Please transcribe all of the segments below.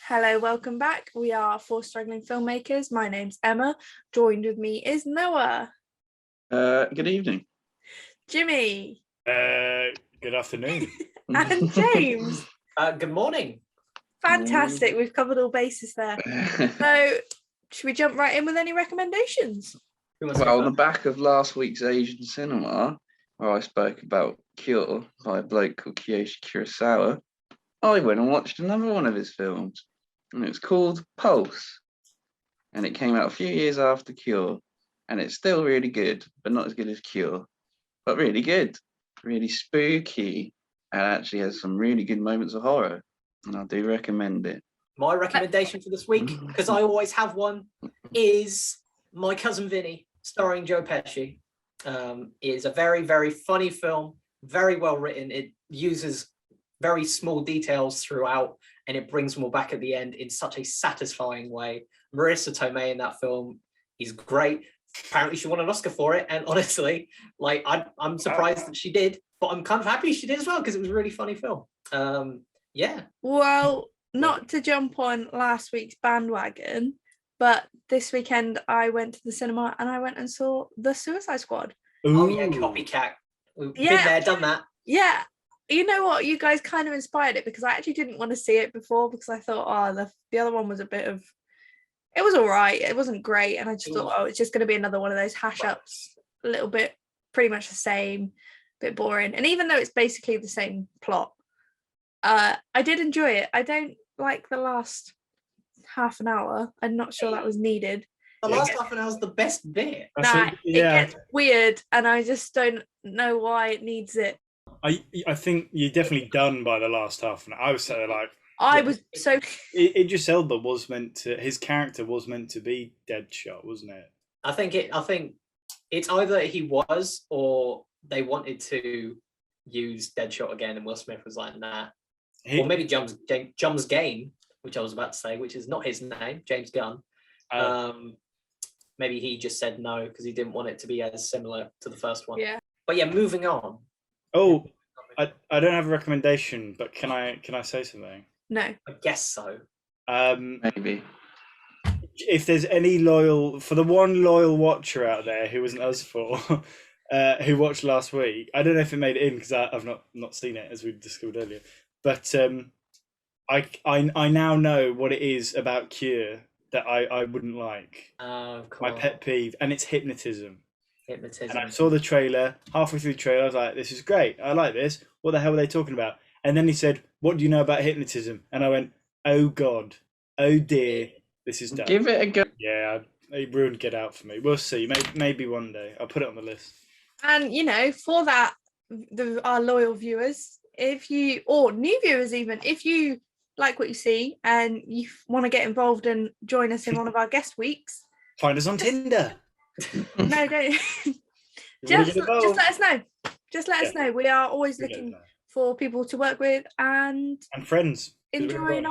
Hello, welcome back. We are four struggling filmmakers. My name's Emma. Joined with me is Noah. Good evening. Jimmy. Good afternoon. And James. Good morning. Fantastic. We've covered all bases there. So, should we jump right in with any recommendations? Well, on the back of last week's Asian cinema, where I spoke about Cure by a bloke called Kiyoshi Kurosawa, I went and watched another one of his films, and it was called Pulse. And it came out a few years after Cure, and it's still really good, but not as good as Cure, but really good, really spooky, and actually has some really good moments of horror, and I do recommend it. My recommendation for this week, because I always have one, is My Cousin Vinny, starring Joe Pesci. It's a very, very funny film, very well written. It uses very small details throughout, and it brings them all back at the end in such a satisfying way. Marissa Tomei in that film is great. Apparently she won an Oscar for it, and honestly, like I'm surprised that she did, but I'm kind of happy she did as well, because it was a really funny film. Yeah. Well, not to jump on last week's bandwagon, but this weekend I went to the cinema and I went and saw The Suicide Squad. Ooh. Oh yeah, copycat. We've been there, done that. Yeah. You know what? You guys kind of inspired it, because I actually didn't want to see it before, because I thought, the other one was it was all right. It wasn't great. And I just thought, it's just going to be another one of those hash ups, a little bit, pretty much the same, bit boring. And even though it's basically the same plot, I did enjoy it. I don't like the last half an hour. I'm not sure that was needed. The last half an hour is the best bit. It gets weird, and I just don't know why it needs it. I think you're definitely done by the last half an hour. I was so like, Idris Elba was meant to, his character was meant to be Deadshot, wasn't it? I think it's either he was, or they wanted to use Deadshot again, and Will Smith was like, nah. Or maybe James Gain, which I was about to say, which is not his name, James Gunn. Maybe he just said no because he didn't want it to be as similar to the first one. Yeah. But yeah, moving on. Oh, I don't have a recommendation, but can I say something? No. I guess so. Maybe. If there's any for the one loyal watcher out there who wasn't us four, who watched last week, I don't know if it made it in because I've not seen it, as we discovered earlier. But I now know what it is about Cure that I wouldn't like. My pet peeve, and it's hypnotism. And I saw the trailer, halfway through the trailer, I was like, this is great. I like this. What the hell were they talking about? And then he said, what do you know about hypnotism? And I went, oh God, oh dear, this is done. Give it a go. Yeah, it ruined Get Out for me. We'll see. Maybe one day. I'll put it on the list. And, for that, our loyal viewers, or new viewers even, if you like what you see and you want to get involved and join us in one of our guest weeks, find us on Tinder. No, don't. just let us know. Just let us know. We are always looking for people to work with and friends. Enjoying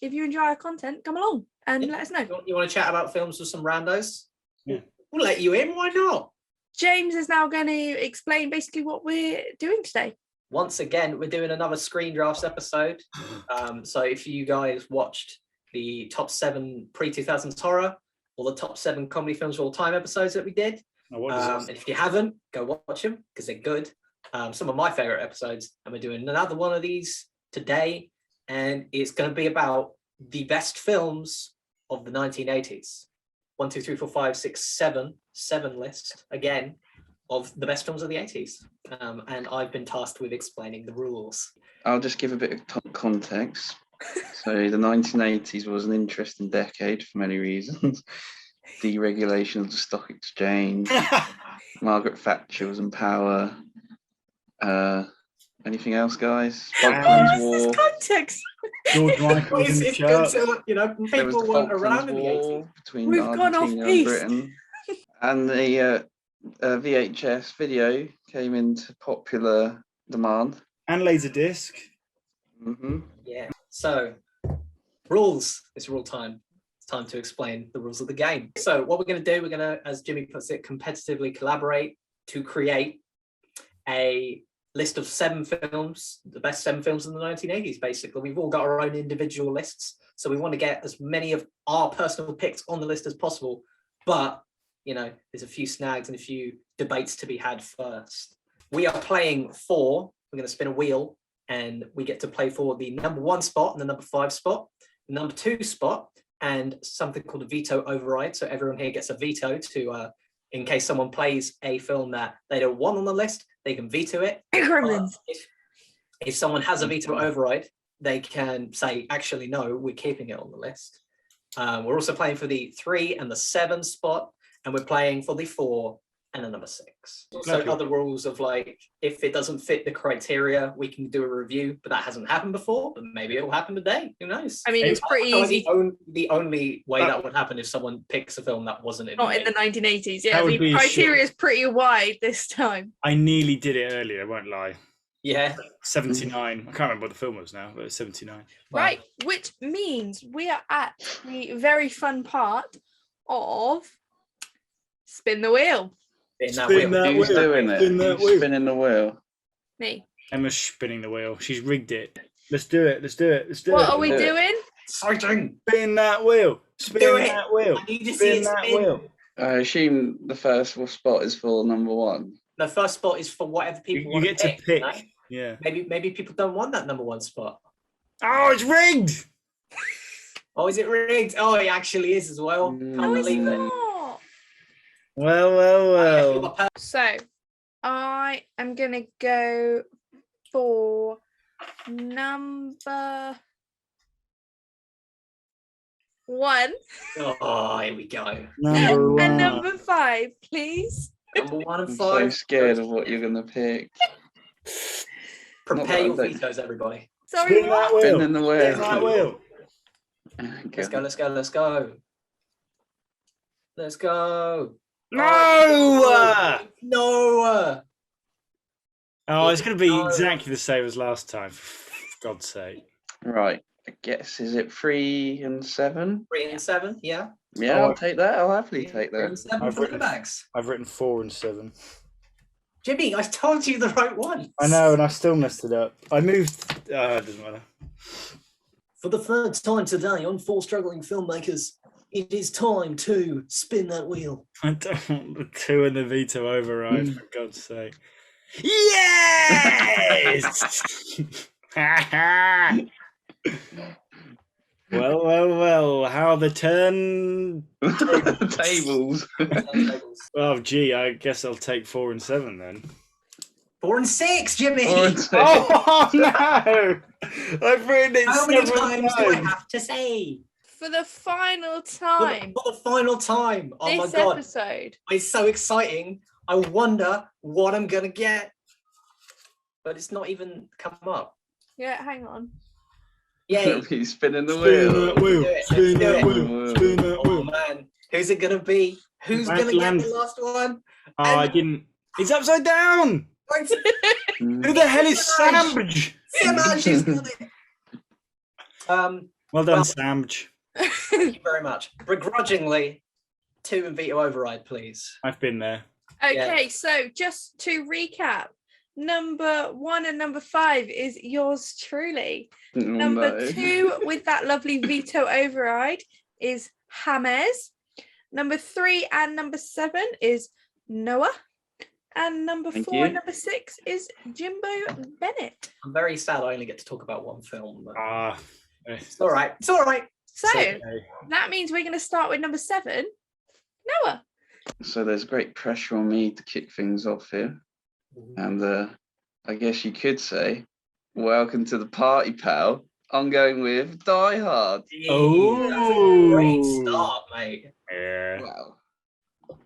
if you enjoy our content, come along and let us know. You want to chat about films with some randos? Yeah. We'll let you in. Why not? James is now going to explain basically what we're doing today. Once again, we're doing another Screen Drafts episode. So if you guys watched the top 7 pre-2000s horror, or the top 7 comedy films of all time episodes that we did. And if you haven't, go watch them because they're good. Some of my favorite episodes, and we're doing another one of these today, and it's going to be about the best films of the 1980s. 1, 2, 3, 4, 5, 6, 7 list again of the best films of the 80s. And I've been tasked with explaining the rules. I'll just give a bit of context. So the 1980s was an interesting decade for many reasons. Deregulation of the stock exchange. Margaret Thatcher was in power. Anything else, guys? Falklands War. Context. George Michael was in the church. There was the people weren't around in the 80s. Between Argentina and Britain. And the VHS video came into popular demand. And Laserdisc. Mm-hmm. Yeah. So, rules. It's rule time. It's time to explain the rules of the game. So, what we're going to do, we're going to, as Jimmy puts it, competitively collaborate to create a list of 7 films, the best 7 films in the 1980s, basically. We've all got our own individual lists, so we want to get as many of our personal picks on the list as possible. But, you know, there's a few snags and a few debates to be had first. We are playing for, we're going to spin a wheel, and we get to play for the number 1 spot and the number 5 spot, the number 2 spot, and something called a veto override. So everyone here gets a veto to, in case someone plays a film that they don't want on the list, they can veto it. If someone has a veto override, they can say, actually, no, we're keeping it on the list. We're also playing for the 3 and the 7 spot, and we're playing for the 4 and the number 6. Also, other rules of like, if it doesn't fit the criteria, we can do a review, but that hasn't happened before, but maybe it will happen today. Who knows? I mean, it's pretty easy. The only way that would happen if someone picks a film that wasn't in Not in the 1980s. Yeah, the criteria is pretty wide this time. I nearly did it earlier, I won't lie. Yeah. 79. I can't remember what the film was now, but it's 79. Right, which means we are at the very fun part of Spin the Wheel. Who's doing it? Who's spinning the wheel? Me. Emma's spinning the wheel. She's rigged it. Let's do it. What are we doing? Exciting. Spin that wheel. Spin that wheel. I need to see it spin. I assume the first spot is for number 1. The first spot is for whatever people you want get to pick. Right? Yeah. Maybe people don't want that number 1 spot. Oh, it's rigged. Oh, is it rigged? Oh, it actually is as well. Can't believe it. Well. So, I am going to go for number 1. Oh, here we go. Number 1. And number 5, please. Number 1 and 5. I'm so scared of what you're going to pick. Prepare your vetoes, everybody. Sorry, Spin that wheel. Spinning the wheel. Spin that wheel. Let's go. No! No! Oh, it's going to be exactly the same as last time, for God's sake. Right. I guess, is it 3 and 7? 3 and 7, yeah. Yeah, I'll take that. I'll happily take 3 that. and 7 for the bags. I've written 4 and 7. Jimmy, I told you the right one. I know, and I still messed it up. I moved. It doesn't matter. For the 3rd time today on 4 Struggling Filmmakers, it is time to spin that wheel. I don't want the 2 and the veto override, for God's sake. Yes! Well. How the turn tables. Oh, gee, I guess I'll take 4 and 7 then. 4 and 6, Jimmy. 4 and 6. Oh no! I've written it. How many times do I have to say? For the final time. For the final time. Oh my this God. episode. It's so exciting. I wonder what I'm going to get. But it's not even come up. Yeah, hang on. Yay. He's spinning the Spin wheel. that wheel. Spin that wheel. Spin that Oh wheel. man. Who's it going to be? Who's going to get the last one? Oh, I didn't. It's upside down. Who the hell is Sambj? She's got it. Well done, Sambj. Thank you very much. Begrudgingly, 2 and veto override, please. I've been there. Okay, so just to recap, number 1 and number 5 is yours truly. Number 2 with that lovely veto override is James. Number 3 and number 7 is Noah. And number 4 and number 6 is Jimbo Bennett. I'm very sad I only get to talk about one film. It's all right. It's all right. So that means we're going to start with number 7, Noah. So there's great pressure on me to kick things off here. And I guess you could say, welcome to the party, pal. I'm going with Die Hard. Oh, that's a great start, mate. Yeah. Wow.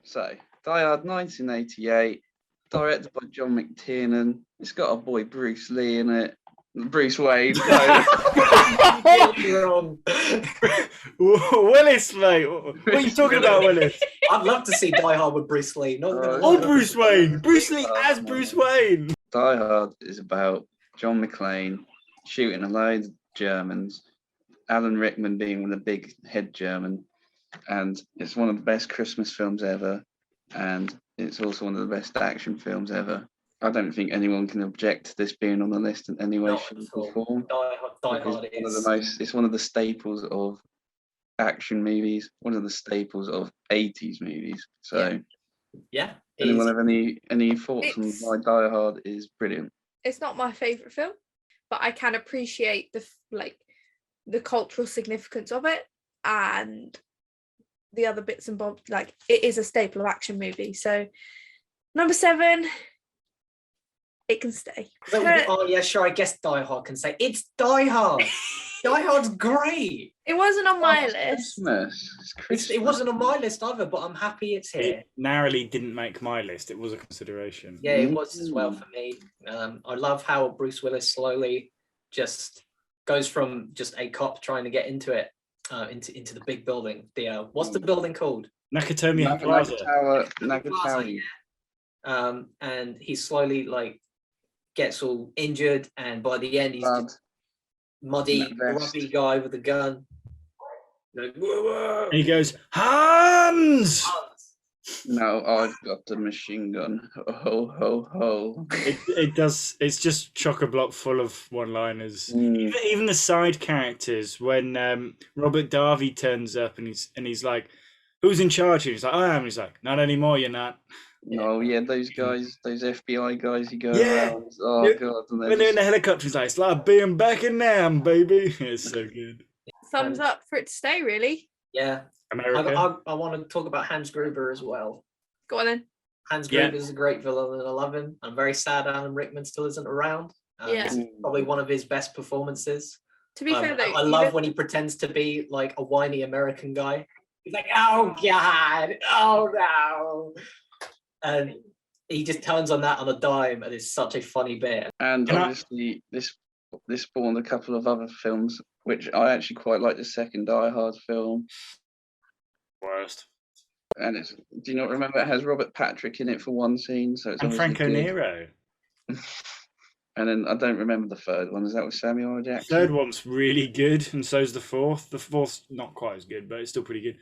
So, Die Hard 1988, directed by John McTiernan. It's got our boy Bruce Lee in it. Bruce Wayne. Wrong. Willis, mate. What are you talking about, Willis? I'd love to see Die Hard with Bruce Lee. Oh, Bruce Wayne. Bruce Lee as Bruce Wayne. Die Hard is about John McClane shooting a load of Germans, Alan Rickman being one of the big head German, and it's one of the best Christmas films ever, and it's also one of the best action films ever. I don't think anyone can object to this being on the list in any way, Not shape, at or all. form. Die Hard It's one of is. the most. It's one of the staples of action movies. One of the staples of 80s movies. So, Yeah. anyone have any thoughts on It's- why Die Hard is brilliant? It's not my favorite film, but I can appreciate the cultural significance of it and the other bits and bobs. Like, it is a staple of action movie. So number 7, it can stay. Oh yeah, sure. I guess Die Hard can say it's Die Hard. Die Hard's great. It wasn't on my list. Christmas. It's Christmas. It wasn't on my list either, but I'm happy it's here. It narrowly didn't make my list. It was a consideration. Yeah, it was as well for me. I love how Bruce Willis slowly just goes from just a cop trying to get into it, into the big building. What's the building called? Nakatomi Plaza. Nakatomi. And he slowly gets all injured, and by the end he's just muddy, grubby guy with a gun. Like, whoa, whoa. And he goes, Hans! No, I've got the machine gun. Ho ho ho. It does. It's just chock-a-block full of one-liners. Mm. Even the side characters. When Robert Davi turns up and he's like, "Who's in charge?" And he's like, "I am." And he's like, "Not anymore. You're not." No, yeah, those guys, those FBI guys, you go Yeah. around. Oh Yeah. god, and When they're in the helicopter, he's like, "It's like being back in Nam, baby." It's so good. Thumbs up for it to stay, really. Yeah. America. I want to talk about Hans Gruber as well. Go on then. Hans Yeah. Gruber is a great villain, and I love him. I'm very sad Alan Rickman still isn't around. Yeah. It's probably one of his best performances. To be fair, though, I love when he pretends to be like a whiny American guy. He's like, "Oh God, oh no," and he just turns on that on a dime, and it's such a funny bit. And Can I- obviously, this spawned a couple of other films, which I actually quite like. The second Die Hard film, Worst. and it's. Do you not remember? It has Robert Patrick in it for one scene, so it's And obviously Franco good. Nero. And then I don't remember the third one. Is that with Samuel L. The Jackson? third one's really good, and so's the fourth. The fourth's not quite as good, but it's still pretty good.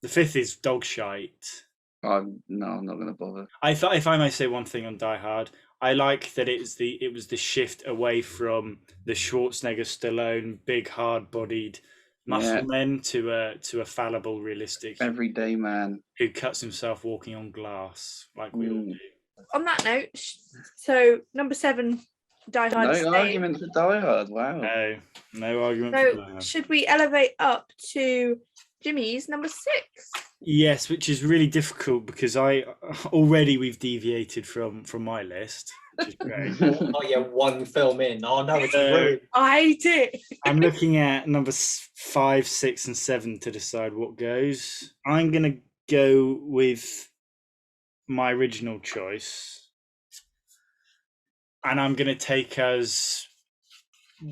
The fifth is dog shite. No, I'm not going to bother. I thought, if I may say one thing on Die Hard, I like that it was the shift away from the Schwarzenegger, Stallone, big, hard-bodied muscle Yeah. men to a fallible, realistic Everyday man. who cuts himself walking on glass, like we all do. On that note, so number 7, Die Hard. No stayed. argument for Die Hard. Wow. No argument for So that. should we elevate up to Jimmy's number 6? Yes, which is really difficult because we've deviated from my list, which is great. Oh yeah, one film in. Oh no, it's ruined. I did. I'm looking at number 5, 6, and 7 to decide what goes. I'm gonna go with my original choice, and I'm gonna take us.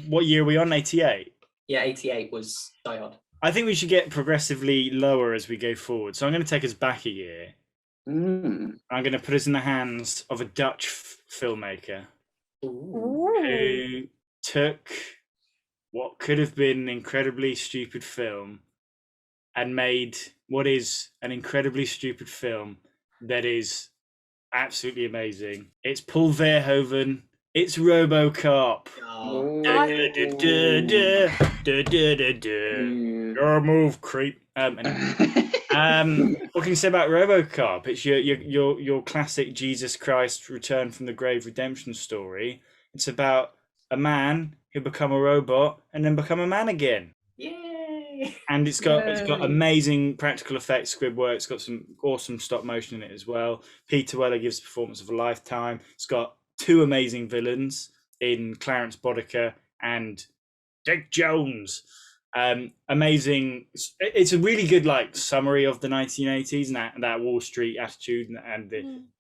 What year are we on? 88. Yeah, 88 was Die Hard. I think we should get progressively lower as we go forward. So I'm going to take us back a year. Mm. I'm going to put us in the hands of a Dutch filmmaker Ooh. who took what could have been an incredibly stupid film and made what is an incredibly stupid film that is absolutely amazing. It's Paul Verhoeven. It's RoboCop. Oh, Your move, creep. Anyway. What can you say about RoboCop? It's your classic Jesus Christ return from the grave redemption story. It's about a man who become a robot and then become a man again. yay! And it's got Yay. amazing practical effects, squib work. It's got some awesome stop motion in it as well. Peter Weller gives a performance of a lifetime. It's got 2 amazing villains in Clarence Boddicker and Dick Jones. Amazing. It's a really good summary of the 1980s and that Wall Street attitude and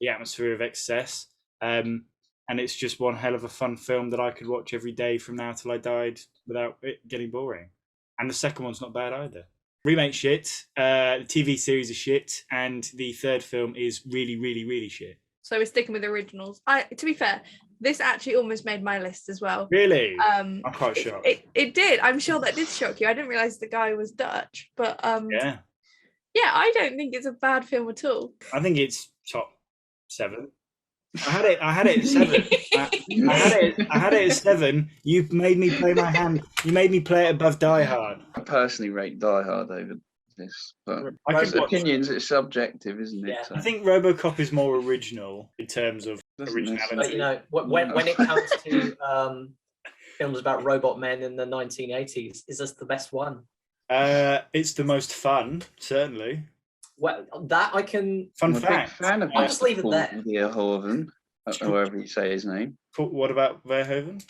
the atmosphere of excess. And it's just one hell of a fun film that I could watch every day from now till I died without it getting boring. And the second one's not bad either. Remake shit, the TV series is shit, and the third film is really, really, really shit. So we're sticking with the originals. To be fair, this actually almost made my list as well. Really? I'm quite shocked. It did. I'm sure that did shock you. I didn't realize the guy was Dutch, but Yeah. I don't think it's a bad film at all. I think it's top 7. I had it at 7. I had it at 7. You made me play my hand. You made me play it above Die Hard. I personally rate Die Hard over this, but I it's could watch, opinions. It's subjective, isn't it? Yeah. So, I think RoboCop is more original in terms of Doesn't originality. But you know, when it comes to films about robot men in the 1980s, is this the best one? It's the most fun, certainly. Well, that I can. Fun I'm a big fact. fan of I'll just leave it there. Verhoeven, however you say his name. What about Verhoeven?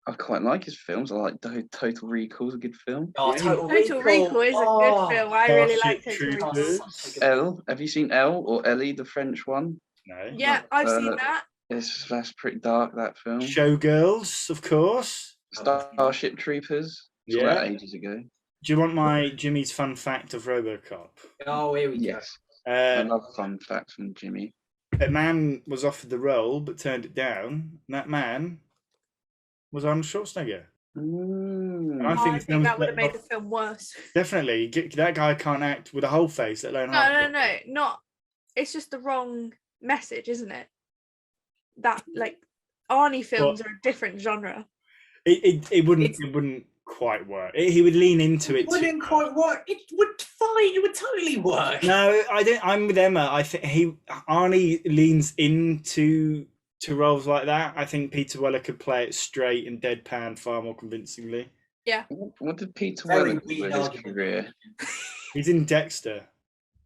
I quite like his films. I like Total Recall's a good film. Oh, Yeah. Total Total Recall is a good film. I really like Total Starship Recall. Troopers. Elle, have you seen Elle or Ellie, the French one? No. Yeah, I've seen that. That's pretty dark, that film. Showgirls, of course. Starship Troopers. Saw that ages ago. Do you want my Jimmy's fun fact of RoboCop? Oh, here we go. Yes, I Uh, love fun facts from Jimmy. a man was offered the role but turned it down. And that man was Arnold Schwarzenegger. And I Mm. think I the think film's that would have better- made the film worse. Definitely. That guy can't act with a whole face, let alone half. No, not. It's just the wrong message, isn't it? That like Arnie films are a different genre. It wouldn't quite work. He would lean into it. It wouldn't quite work. It would fine. It would totally work. No, I don't. I'm with Emma. I think Arnie leans into roles like that. I think Peter Weller could play it straight and deadpan far more convincingly. What did Peter Very Weller do weird with his argument. career? He's in Dexter.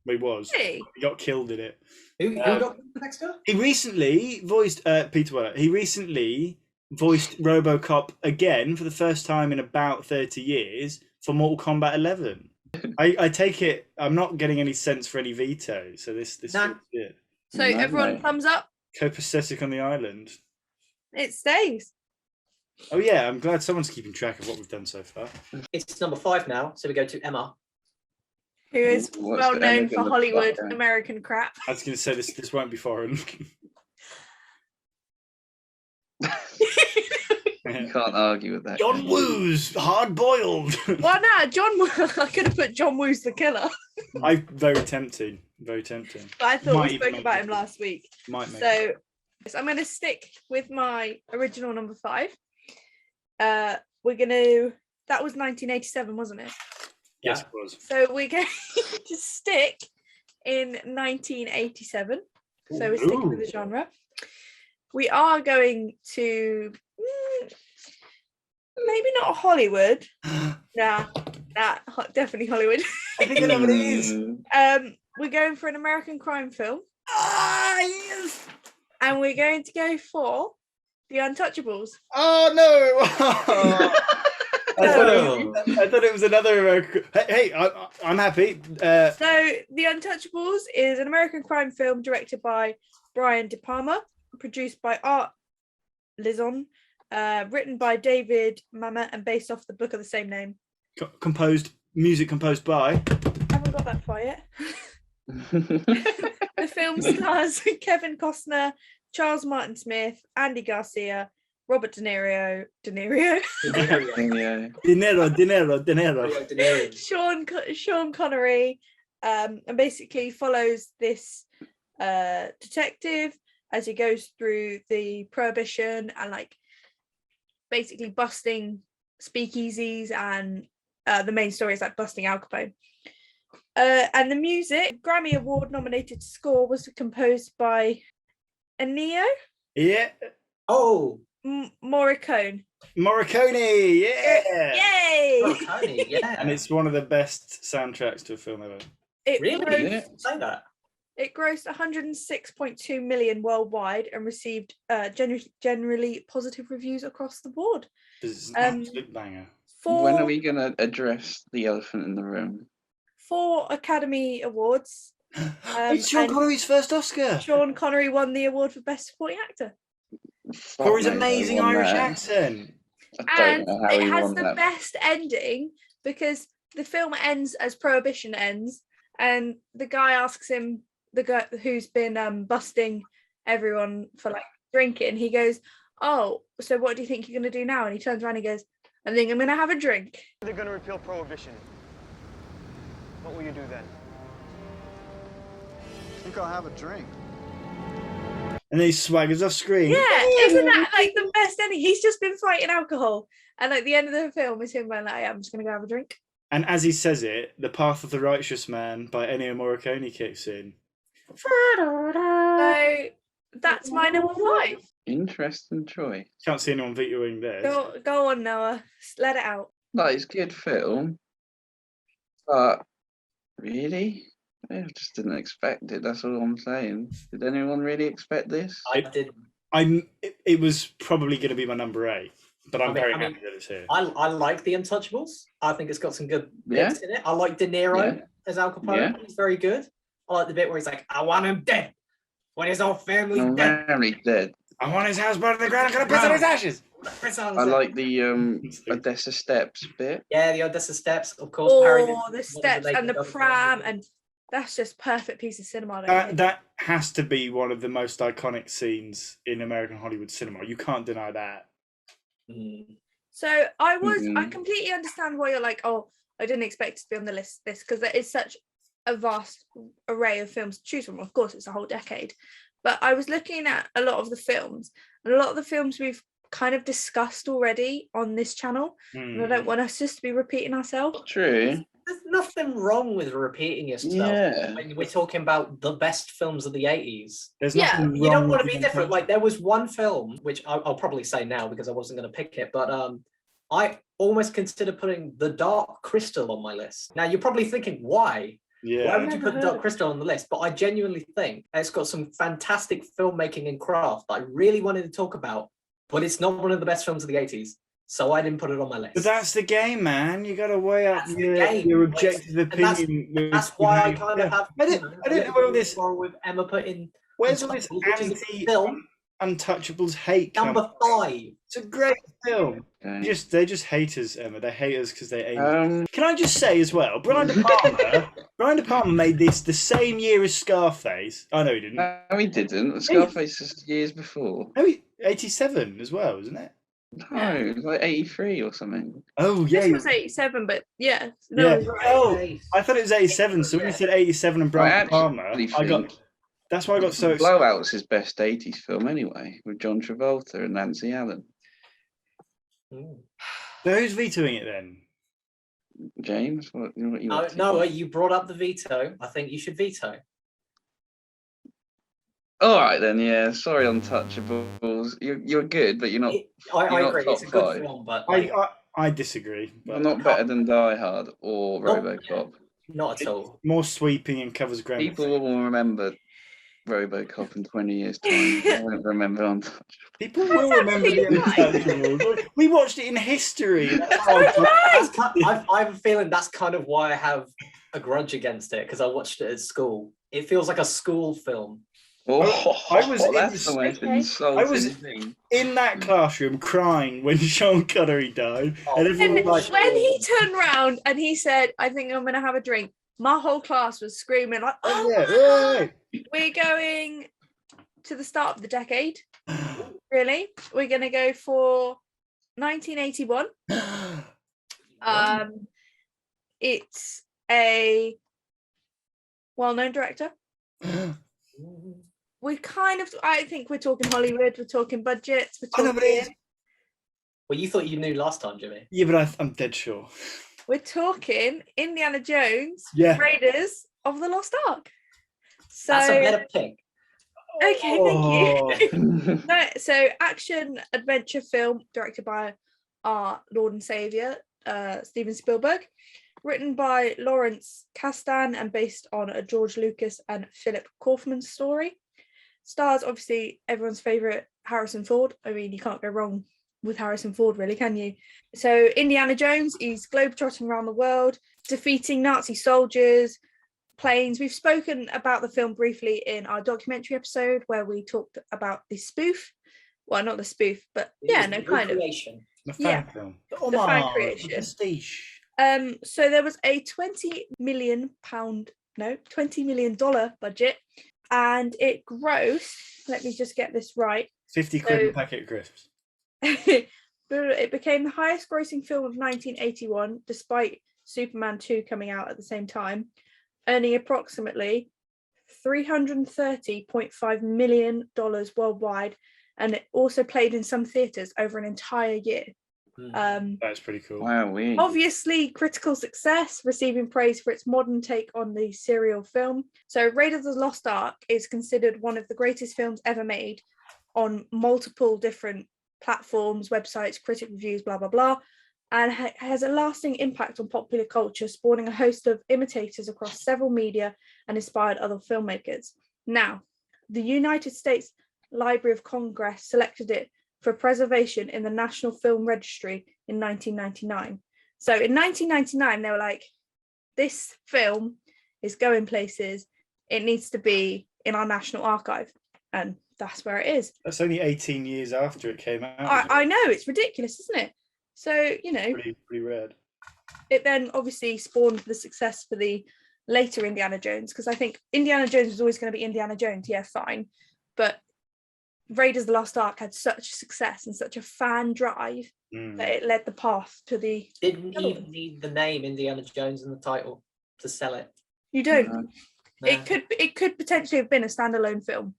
He was. Really? He got killed in it. Who got next up? He recently voiced Peter Weller. He recently voiced RoboCop again for the first time in about 30 years for Mortal Kombat 11. I take it I'm not getting any sense for any veto, so this Nah. feels good. So No, everyone mate. thumbs up. Copacetic on the island. It stays. Oh yeah, I'm glad someone's keeping track of what we've done so far. It's number 5 now, so we go to Emma. Who is What's well the known Emma for gonna Hollywood fuck then? American crap. I was going to say this won't be foreign. You can't argue with that. John Woo's hard boiled. Well, no, John Woo. I could have put John Woo's the killer, Very tempting. Very tempting. but I thought Might we even spoke make about it. him last week. Might make. So yes, I'm going to stick with my original number 5. We're going to. That was 1987, wasn't it? Yes, it was. So we're going to stick in 1987. So we're sticking with the genre. We are going to maybe not Hollywood. Nah, definitely Hollywood. I think I know what it is. We're going for an American crime film, Ah, yes. and we're going to go for The Untouchables. Oh no! I thought it was another American. Hey, I'm happy. So The Untouchables is an American crime film directed by Brian De Palma, produced by Art Lizon, written by David Mamet, and based off the book of the same name. Music composed by. Haven't got that far yet. The film stars Kevin Costner, Charles Martin Smith, Andy Garcia, Robert De Niro, Yeah. Dinero. Sean Connery, and basically follows this detective as he goes through the prohibition and like basically busting speakeasies, and the main story is like busting Al Capone. And the music, Grammy Award nominated score, was composed by Ennio Yeah. Oh, Morricone. Morricone. Yeah. Yay! Tony, yeah. And it's one of the best soundtracks to a film ever. It Really? grossed, Yeah. Say that. it grossed 106.2 million worldwide and received generally positive reviews across the board. It's an Um, absolute banger. When are we going to address the elephant in the room? 4 Academy Awards. It's Sean and Connery's first Oscar. Sean Connery won the award for Best Supporting Actor. For his Fuck, mate, amazing I won Irish that. accent. I And don't know how it he has won the that. best ending because the film ends as Prohibition ends, and the guy asks him, the guy who's been busting everyone for like drinking, he goes, "Oh, so what do you think you're going to do now?" And he turns around and he goes, "I think I'm going to have a drink." They're going to repeal prohibition. What will you do then? I think I'll have a drink. And then he swaggers off screen. Yeah, isn't that like the best ending? He's just been fighting alcohol, and like the end of the film is him going like, "I'm just gonna go have a drink." And as he says it, "The Path of the Righteous Man" by Ennio Morricone kicks in. So that's my number 5. Interesting choice. Can't see anyone vetoing theirs. Go on, Noah. Let it out. That is good film, but really, I just didn't expect it. That's all I'm saying. Did anyone really expect this? I did. It was probably going to be my number 8, but I'm very happy that it's here. I like The Untouchables. I think it's got some good bits in it. I like De Niro as Al Capone. Yeah. He's very good. I like the bit where he's like, "I want him dead when his whole family's No, dead." very dead. I want his house burned to the ground. I'm going to piss on his ashes. I like the Odessa Steps bit. Yeah, the Odessa Steps, of course. The steps and the pram, and that's just perfect piece of cinema. That has to be one of the most iconic scenes in American Hollywood cinema. You can't deny that. So I completely understand why you're like, oh, I didn't expect it to be on the list. This because there is such a vast array of films to choose from. Of course, it's a whole decade, but I was looking at a lot of the films, and a lot of the films we've kind of discussed already on this channel, and I don't want us just to be repeating ourselves. True. There's nothing wrong with repeating yourself. Yeah. When we're talking about the best films of the 80s. There's nothing wrong. You don't want to be different. Like there was one film, which I'll probably say now because I wasn't going to pick it, but I almost considered putting The Dark Crystal on my list. Now you're probably thinking, why? Yeah. Why would you put The Dark Crystal on the list? But I genuinely think it's got some fantastic filmmaking and craft that I really wanted to talk about, but it's not one of the best films of the 80s. So I didn't put it on my list. But that's the game, man. You got to weigh up your objective opinion. That's why I kind of have. I don't know where all this. With Emma putting. Where's all this anti-Untouchables hate? Number 5. It's a great film. Okay. They're just haters, Emma. They hate us because they hate us. Can I just say as well, Brian De Palma made this the same year as Scarface. Oh no, he didn't. No, he didn't. Scarface is years before. No, 87 as well, isn't it? No, it was like 83 or something. Oh yeah, This was 87, but yeah. No, Right. oh, I thought it was 87. So when you said 87 and Brian De Palma, that's why I got so excited. Blowout's his best 80s film anyway, with John Travolta and Nancy Allen. So who's vetoing it then? James, what you No, you brought up the veto. I think you should veto. All right then, yeah. Sorry, Untouchables. You're good, but you're not. I not agree. top It's a good 5. film, but I disagree. You're not better than Die Hard or RoboCop. not at all. More sweeping and covers ground. People will remember RoboCop in 20 years' time. I won't remember Untouchables. People will remember the Untouchables. We watched it in history. I have a feeling that's kind of why I have a grudge against it, because I watched it at school. It feels like a school film. That's the most insulting thing. In that classroom crying when Sean Connery died. And everyone was like, when he turned around and he said, I think I'm going to have a drink, my whole class was screaming like, oh, yeah. We're going to the start of the decade. Really? We're going to go for 1981. It's a well-known director. I think we're talking Hollywood, we're talking budgets, we're talking... Well, you thought you knew last time, Jimmy. Yeah, but I'm dead sure. We're talking Indiana Jones, Raiders of the Lost Ark. So, that's a better pick. Okay, thank you. So action adventure film directed by our Lord and Saviour, Steven Spielberg, written by Lawrence Kasdan and based on a George Lucas and Philip Kaufman story. Stars obviously everyone's favourite Harrison Ford. I mean, you can't go wrong with Harrison Ford, really, can you? So Indiana Jones, he's globetrotting around the world, defeating Nazi soldiers, planes. We've spoken about the film briefly in our documentary episode where we talked about the spoof. Well, not the spoof, but kind of. The fan film. The fan creation. So there was a $20 million budget, and it grossed, let me just get this right, 50 quid a packet of crisps. It became the highest grossing film of 1981, despite Superman 2 coming out at the same time, earning approximately $330.5 million worldwide, and it also played in some theatres over an entire year. That's pretty cool. Wow, we. Obviously, critical success, receiving praise for its modern take on the serial film. So, Raiders of the Lost Ark is considered one of the greatest films ever made on multiple different platforms, websites, critic reviews, blah, blah, blah, and has a lasting impact on popular culture, spawning a host of imitators across several media and inspired other filmmakers. Now, the United States Library of Congress selected it for preservation in the National Film Registry in 1999. So in 1999, they were like, this film is going places. It needs to be in our National Archive. And that's where it is. That's only 18 years after it came out. I know, it's ridiculous, isn't it? So, you know, pretty rad. It then obviously spawned the success for the later Indiana Jones, because I think Indiana Jones was always going to be Indiana Jones. Yeah, fine. But Raiders of the Lost Ark had such success and such a fan drive that it led the path to the... Didn't even need the name Indiana Jones in the title to sell it. You don't. No. It could potentially have been a standalone film,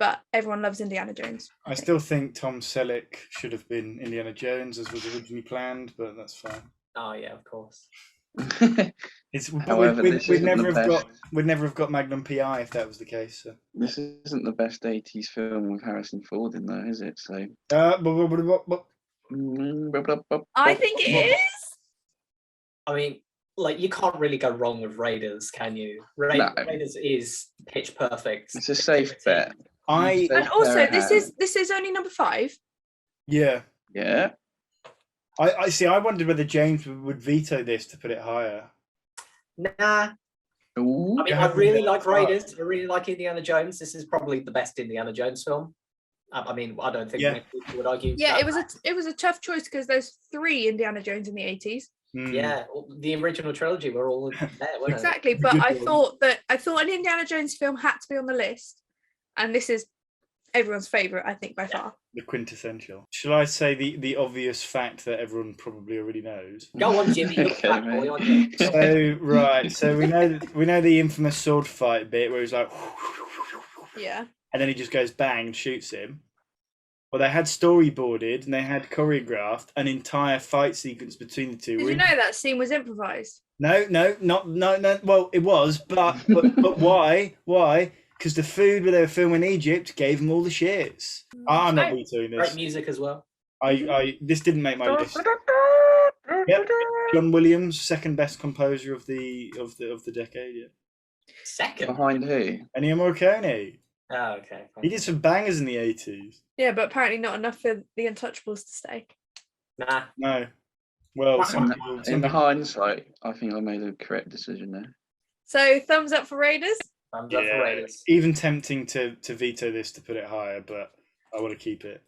but everyone loves Indiana Jones. I still think Tom Selleck should have been Indiana Jones as was originally planned, but that's fine. Oh yeah, of course. However, we'd never have got Magnum PI if that was the case. So. This isn't the best 80s film with Harrison Ford in there, is it? So I think it is. I mean, like, you can't really go wrong with Raiders, can you? No. Raiders is pitch perfect. It's a safe bet. And also, this is only number 5. Yeah. Yeah. I see. I wondered whether James would veto this to put it higher. Nah. Ooh. I mean, I really like Raiders. I really like Indiana Jones. This is probably the best Indiana Jones film. I mean, I don't think many people would argue. Yeah, it was a tough choice because there's 3 Indiana Jones in the 80s. Yeah, the original trilogy were all there, weren't Exactly, but I thought an Indiana Jones film had to be on the list, and this is everyone's favourite, I think, by far. The quintessential. Shall I say the obvious fact that everyone probably already knows? Go on, Jimmy. You're Okay, fat boy, aren't you? So we know the infamous sword fight bit where he's like, yeah, and then he just goes bang and shoots him. Well, they had storyboarded and they had choreographed an entire fight sequence between the two. Did you know that scene was improvised? No. Well, it was, but why? Why? Because the food where they were filming in Egypt gave them all the shits. I'm not vetoing this. Great music as well. This didn't make my list. Yep, John Williams, second best composer of the decade. Yeah. Second Behind who? Ennio Morricone. Oh, okay. He did some bangers in the 80s. Yeah, but apparently not enough for the Untouchables to stay. Nah. No. Well, In the hindsight, I think I made a correct decision there. So thumbs up for Raiders. Thumbs up for Raiders. Even tempting to veto this to put it higher, but I want to keep it.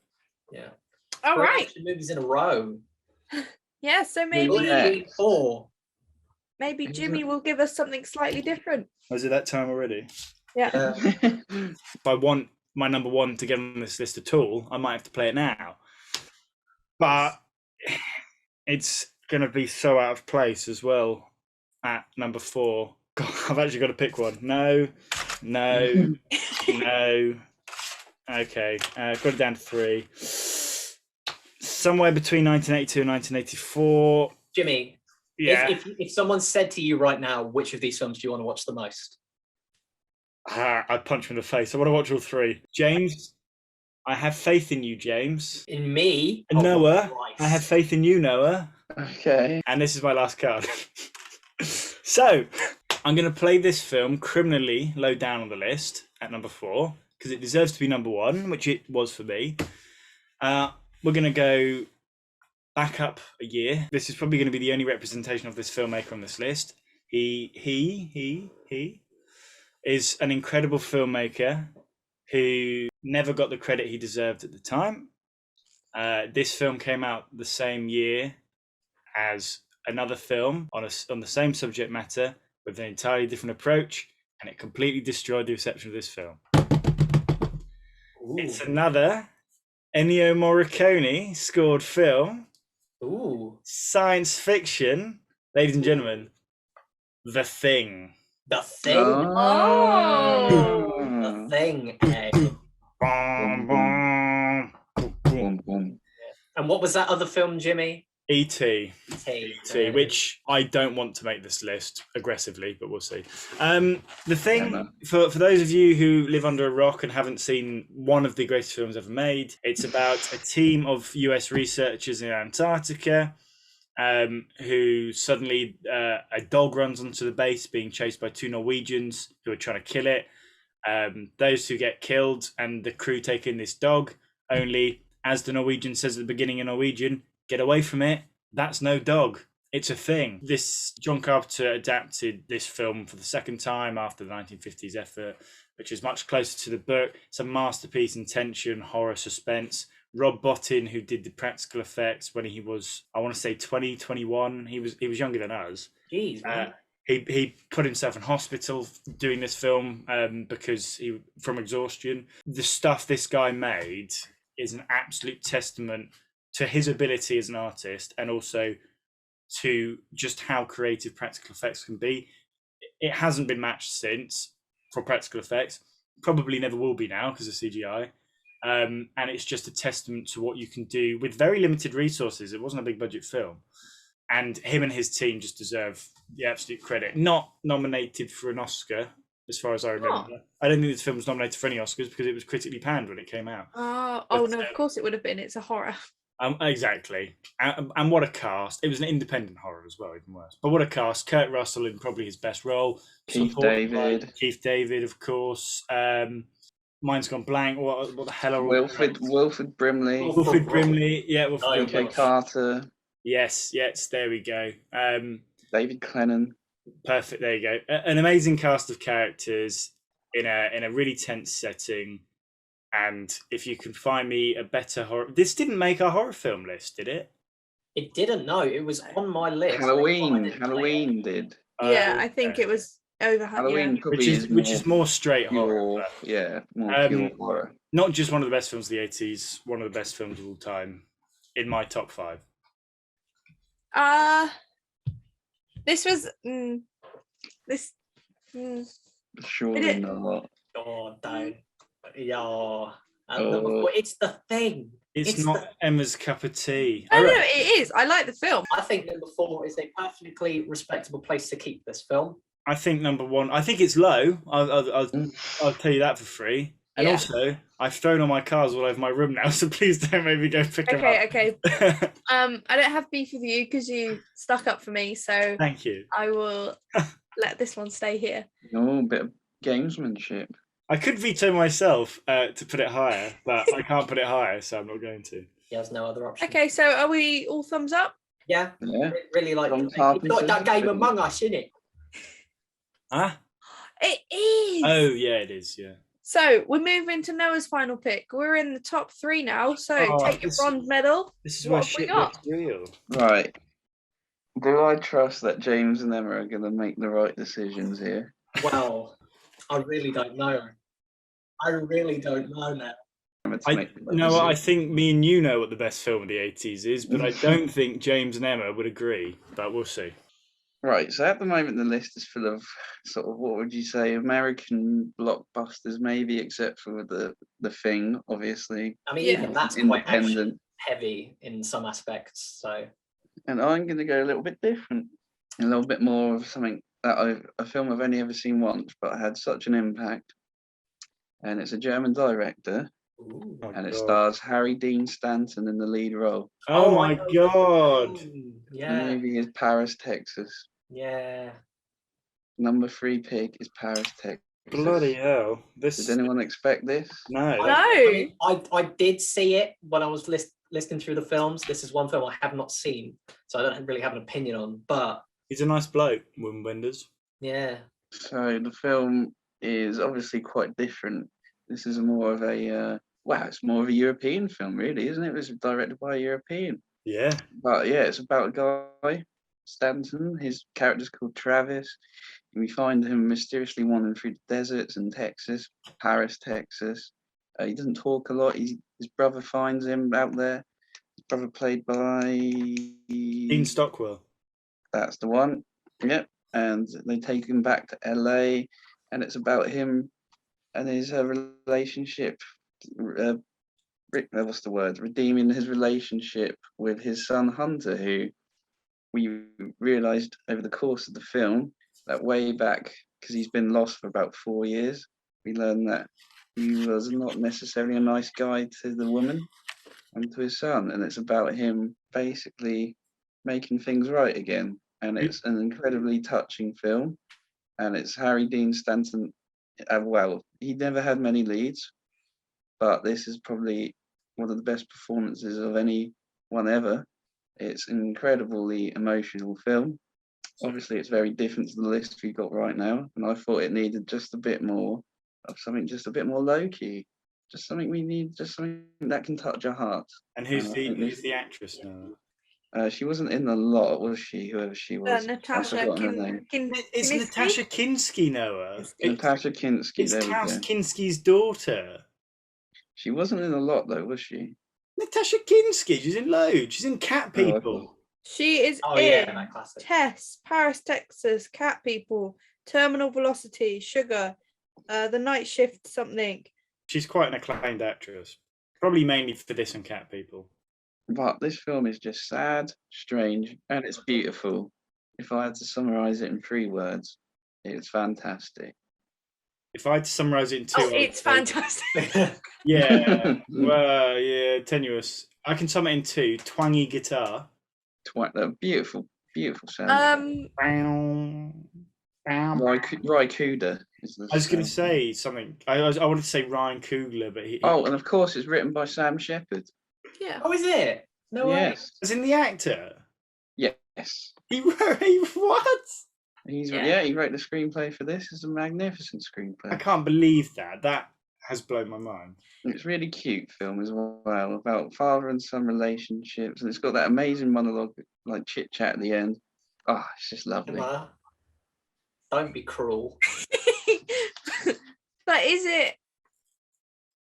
Yeah. All right. Movies in a row. Yeah, so maybe 4. maybe Jimmy will give us something slightly different. Was it that time already? Yeah. If I want my number 1 to get on this list at all, I might have to play it now. But it's going to be so out of place as well at number 4. God, I've actually got to pick one. No. Okay, I've got it down to 3. Somewhere between 1982 and 1984. Jimmy, yeah. If someone said to you right now, which of these films do you want to watch the most? I'd punch him in the face. I want to watch all 3. James, I have faith in you, James. In me? Noah, I have faith in you, Noah. Okay. And this is my last card. So, I'm going to play this film criminally low down on the list at number 4, because it deserves to be number 1, which it was for me. We're going to go back up a year. This is probably going to be the only representation of this filmmaker on this list. He is an incredible filmmaker who never got the credit he deserved at the time. This film came out the same year as another film on the same subject matter with an entirely different approach, and it completely destroyed the reception of this film. Ooh. It's another Ennio Morricone scored film. Ooh. Science fiction, ladies and gentlemen, The Thing. The Thing. Oh. The Thing. Boom, boom, Boom, boom. And what was that other film, Jimmy? E.T. E.T. Which I don't want to make this list aggressively, but we'll see. The Thing, Emma. for those of you who live under a rock and haven't seen one of the greatest films ever made, it's about a team of US researchers in Antarctica who suddenly a dog runs onto the base being chased by two Norwegians who are trying to kill it. Those who get killed and the crew take in this dog, only as the Norwegian says at the beginning in Norwegian, get away from it, that's no dog, it's a thing. This John Carpenter adapted this film for the second time after the 1950s effort, which is much closer to the book. It's a masterpiece in tension, horror, suspense. Rob Bottin, who did the practical effects when he was, I want to say 20, 21, he was younger than us. Jeez, man. He put himself in hospital doing this film because he from exhaustion. The stuff this guy made is an absolute testament to his ability as an artist and also to just how creative practical effects can be. It hasn't been matched since for practical effects. Probably never will be now because of CGI. And it's just a testament to what you can do with very limited resources. It wasn't a big budget film. And him and his team just deserve the absolute credit. Not nominated for an Oscar, as far as I remember. Oh. I don't think this film was nominated for any Oscars because it was critically panned when it came out. Oh no, of course it would have been. It's a horror. Exactly. And what a cast. It was an independent horror as well, even worse. But what a cast. Kurt Russell in probably his best role. Keith supported by David. Keith David, of course. Mine's gone blank. What the hell are all Wilfred Brimley. Wilfred Brimley. Yeah, Wilfred Oh, Brimley. J. Carter. Yes, there we go. David Clennon. Perfect. There you go. An amazing cast of characters in a really tense setting. And if you can find me a better horror, this didn't make our horror film list, did it? It didn't. No, it was on my list. Halloween did. Yeah, I think it was over. Halloween Yeah. probably Which is more straight horror. more pure horror. Not just one of the best films of the 80s, one of the best films of all time in my top 5. This was Surely not. Oh, don't. Yeah. Oh. It's The Thing. It's not Emma's cup of tea. No, it is. I like the film. I think number 4 is a perfectly respectable place to keep this film. I think number 1. I think it's low. I'll tell you that for free. And also, I've thrown all my cars all over my room now, so please don't maybe go pick them up. Okay. I don't have beef with you because you stuck up for me, so Thank you. I will let this one stay here. Oh, a bit of gamesmanship. I could veto myself to put it higher, but I can't put it higher, so I'm not going to. He has no other option. Okay, so are we all thumbs up? Yeah. Really like John it. Carpenter. It's like that game Among Us, isn't it? Huh? It is. Oh, yeah, it is, yeah. So we're moving to Noah's final pick. We're in the top 3 now, so take your bronze medal. This is where shit looks real. Right. Do I trust that James and Emma are going to make the right decisions here? Well, I really don't know. I really don't know now. I think me and you know what the best film of the 80s is, but I don't think James and Emma would agree, but we'll see. Right, so at the moment the list is full of sort of, what would you say, American blockbusters maybe, except for the Thing, obviously. I mean, even that's quite independent, heavy in some aspects. So, and I'm going to go a little bit different, a little bit more of something that a film I've only ever seen once, but had such an impact. And it's a German director, and it stars Harry Dean Stanton in the lead role. Oh my God! Yeah. The movie is Paris, Texas. Yeah. Number 3 pick is Paris, Texas. Bloody hell! Did anyone expect this? No. I did see it when I was listing through the films. This is one film I have not seen, so I don't really have an opinion on. But he's a nice bloke, Wim Wenders. Yeah. So the film is obviously quite different. This is more of a it's more of a European film, really, isn't it? It was directed by a European. Yeah. But yeah, it's about a guy, Stanton. His character's called Travis. And we find him mysteriously wandering through the deserts in Texas, Paris, Texas. He doesn't talk a lot. His brother finds him out there. His brother played by Dean Stockwell. That's the one. Yep. and they take him back to LA, and it's about him and his relationship. What's the word? Redeeming his relationship with his son Hunter, who we realised over the course of the film that way back, because he's been lost for about 4 years, we learned that he was not necessarily a nice guy to the woman and to his son, and it's about him basically making things right again. And it's an incredibly touching film, and it's Harry Dean Stanton. Well, he never had many leads, but this is probably one of the best performances of anyone ever. It's an incredibly emotional film. Obviously, it's very different to the list we've got right now, and I thought it needed just a bit more of something, just a bit more low key, just something we need, just something that can touch our heart. And who's the actress now? She wasn't in a lot, was she? Whoever she was, Natasha It's Natasha Kinski, Noah. Natasha Kinski. It's There Klaus we go. Kinski's daughter. She wasn't in a lot though, was she? Natasha Kinski. She's in loads. She's in Cat People. She is in that classic. Tess, Paris, Texas, Cat People, Terminal Velocity, Sugar, The Night Shift something. She's quite an acclaimed actress. Probably mainly for this and Cat People. But this film is just sad, strange, and it's beautiful. If I had to summarize it in 3 words, it's fantastic. If I had to summarize it in 2 words, it's fantastic. Yeah, well, yeah, tenuous. I can sum it in 2. Twangy guitar. Beautiful, beautiful sound. Ry Cooder is the I was going to say something. I wanted to say Ryan Coogler, but he. Oh, and of course, it's written by Sam Shepard. Yeah. Oh, is it? No way. Yes. As in the actor. Yes. He wrote. What? He wrote the screenplay for this. It's a magnificent screenplay. I can't believe that. That has blown my mind. It's a really cute film as well, about father and son relationships, and it's got that amazing monologue, like chit chat at the end. Oh, it's just lovely. Emma, don't be cruel. But is it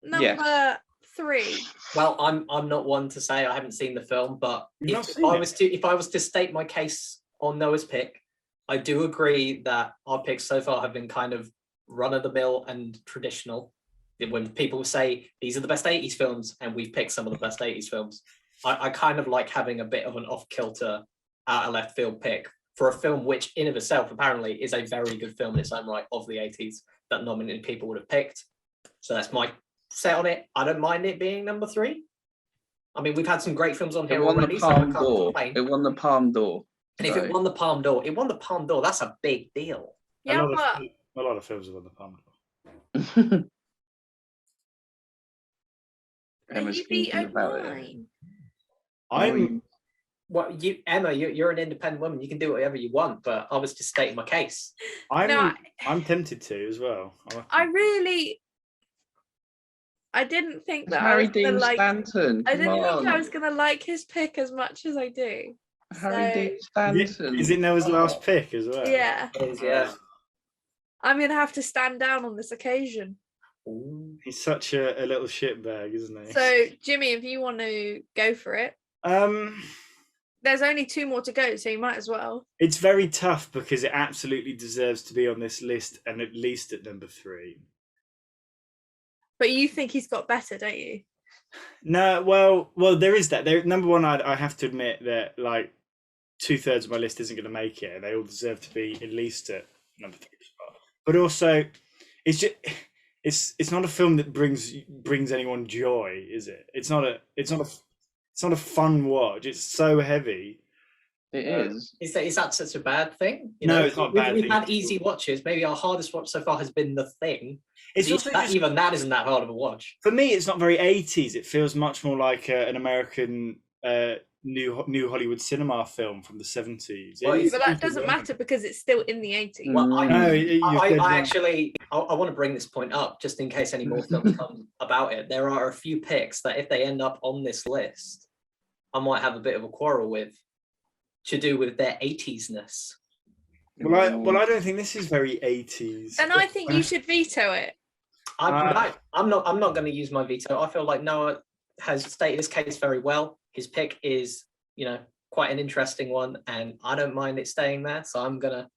number 3? Well, I'm not one to say I haven't seen the film, but if I was to state my case on Noah's pick, I do agree that our picks so far have been kind of run of the mill and traditional. When people say these are the best 80s films, and we've picked some of the best 80s films, I kind of like having a bit of an off-kilter, out of left field pick for a film which in of itself apparently is a very good film in its own right of the 80s that not many people would have picked. So that's my set on it. I don't mind it being number 3. I mean, we've had some great films on here already, so I can't complain. It won the Palme d'Or. And if it won the Palme d'Or, that's a big deal. Yeah, a lot of films have won the Palme d'Or. Emma's thinking about it. Emma, you're an independent woman. You can do whatever you want, but I was just stating my case. I'm tempted to as well. I didn't think that Harry Dean Stanton. I didn't think I was gonna like his pick as much as I do. Harry Dean Stanton. Is it Noah's last pick as well? Yeah. It is, yeah. I'm gonna have to stand down on this occasion. Ooh. He's such a little shitbag, isn't he? So, Jimmy, if you want to go for it, there's only 2 more to go, so you might as well. It's very tough because it absolutely deserves to be on this list and at least at number 3. But you think he's got better, don't you? No, well, there is that. Number 1, I have to admit that like 2/3 of my list isn't going to make it. They all deserve to be at least at number 3 spot. But also, it's just. It's not a film that brings anyone joy, is it? It's not a fun watch. It's so heavy. It is. Is that such a bad thing? No, it's not a bad thing. We've had easy watches. Maybe our hardest watch so far has been The Thing. It's also even that isn't that hard of a watch. For me, it's not very 80s. It feels much more like an American new Hollywood cinema film from the 70s. Well, but that doesn't matter because it's still in the 80s. Well, I want to bring this point up just in case any more films come about it. There are a few picks that if they end up on this list, I might have a bit of a quarrel with, to do with their 80s-ness. Well, I don't think this is very 80s. And I think you should veto it. I'm not going to use my veto. I feel like Noah has stated his case very well. His pick is, quite an interesting one, and I don't mind it staying there. So I'm gonna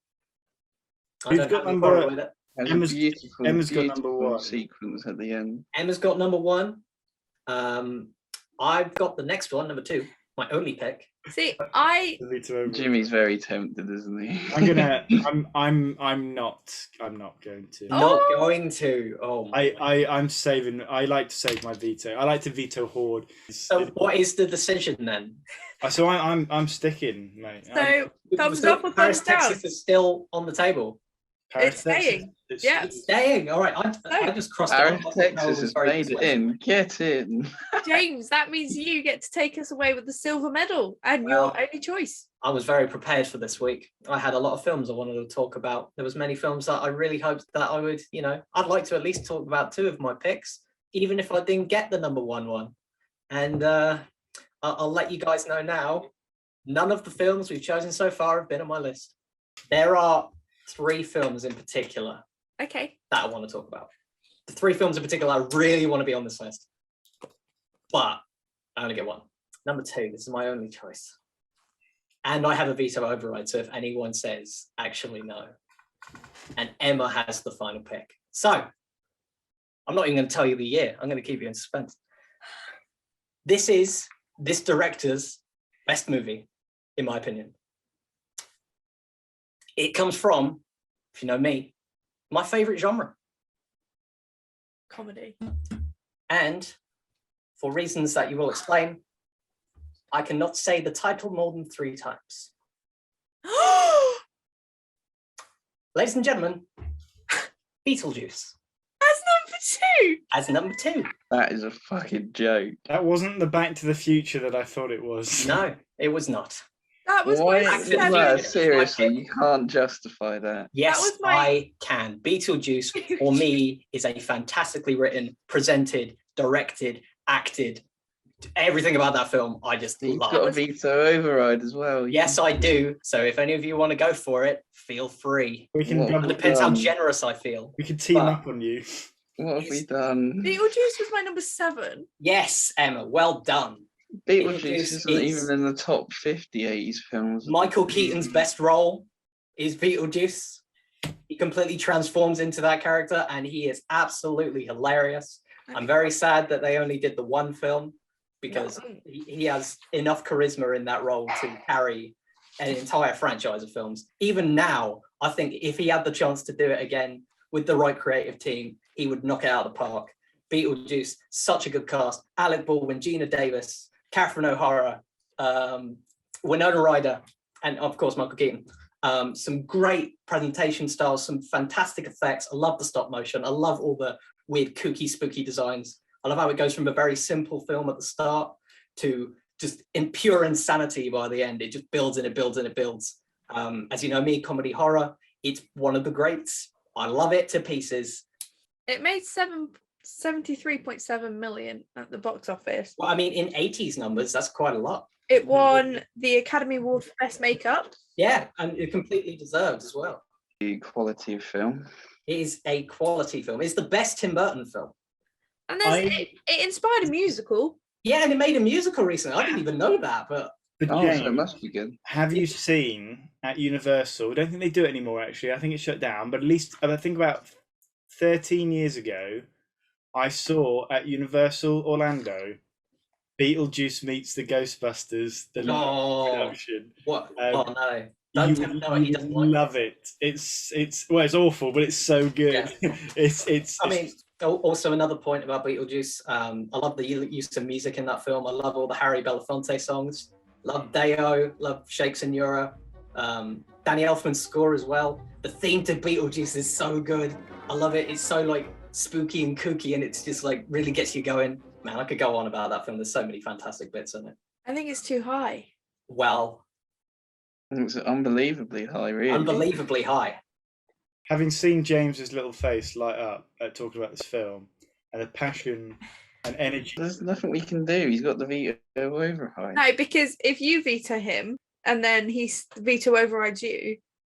I Who's don't got have a number- problem with it. Has Emma's- a beautiful, Emma's got beautiful number 1. sequence at the end. Emma's got number 1. I've got the next one, number 2, my only pick. See, The veto over. Jimmy's very tempted, isn't he? I'm gonna. I'm not going to. Not Oh. going to. Oh my. I'm saving. I like to save my veto. I like to veto horde. So what is the decision then? So I'm sticking, mate. So thumbs So up or Paris, thumbs down? Texas is still on the table. Paris, It's Texas, staying. it's- Yeah. It's staying. All right. I just crossed Paris, it off. Texas has made it in. Get in. James, that means you get to take us away with the silver medal and Well, your only choice. I was very prepared for this week. I had a lot of films I wanted to talk about. There was many films that I really hoped that I would, I'd like to at least talk about 2 of my picks, even if I didn't get the number 1. And I'll let you guys know now, none of the films we've chosen so far have been on my list. There are 3 films in particular Okay. that I want to talk about. The 3 films in particular I really want to be on this list. But I only get 1. Number 2, this is my only choice. And I have a veto override, so if anyone says actually no. And Emma has the final pick. So I'm not even going to tell you the year. I'm going to keep you in suspense. This is this director's best movie, in my opinion. It comes from, if you know me, my favorite genre. Comedy. And for reasons that you will explain, I cannot say the title more than 3 times. Ladies and gentlemen, Beetlejuice That's number 2. as number 2. That is a fucking joke. That wasn't the Back to the Future that I thought it was. No, it was not. That was Why? my Accident. seven. No, pick. seriously, you can't justify that. Yes, was my- I can. Beetlejuice, for me, is a fantastically written, presented, directed, acted. Everything about that film, I just He's love. got a veto override as well. Yes, I do. So if any of you want to go for it, feel free. We can What? It double. depends how Um, generous I feel. We can team but- up on you. What have we done? Beetlejuice was my number 7. Yes, Emma, well done. Beetlejuice Beetlejuice isn't is- even in the top 50 80s films. Michael Keaton's best role is Beetlejuice. He completely transforms into that character and he is absolutely hilarious. I'm very sad that they only did the 1 film because he has enough charisma in that role to carry an entire franchise of films. Even now, I think if he had the chance to do it again with the right creative team, he would knock it out of the park. Beetlejuice, such a good cast. Alec Baldwin, Gina Davis, Catherine O'Hara, Winona Ryder, and of course, Michael Keaton. Some great presentation styles, some fantastic effects. I love the stop motion. I love all the weird, kooky, spooky designs. I love how it goes from a very simple film at the start to just in pure insanity by the end. It just builds and it builds and it builds. As you know me, comedy horror, it's one of the greats. I love it to pieces. It made 73.7 million at the box office. Well, I mean, in 80s numbers, that's quite a lot. It won the Academy Award for Best Makeup. Yeah, and it completely deserved as well. The quality of film. It is a quality film. It's the best Tim Burton film. And I- it inspired a musical. Yeah, and it made a musical recently. I didn't even know that, but But Oh, so it James, must be good. have you seen at Universal? I don't think they do it anymore, actually. I think it's shut down. But at least, I think about 13 years ago, I saw at Universal Orlando, Beetlejuice meets the Ghostbusters, the no, production. what? Um, Oh no! Don't tell me no, he doesn't like love it. It's well, it's awful, but it's so good. it's. I mean, also another point about Beetlejuice. I love the use of music in that film. I love all the Harry Belafonte songs. Love Deo. Love Shake Senora. Danny Elfman's score as well. The theme to Beetlejuice is so good. I love it. It's so like spooky and kooky, and it's just like really gets you going. Man, I could go on about that film. There's so many fantastic bits in it. I think it's too high. Well, It's unbelievably high, really. unbelievably high. Having seen James's little face light up at talking about this film and the passion and energy. There's nothing we can do. He's got the veto override. No, because if you veto him and then he's veto overrides you,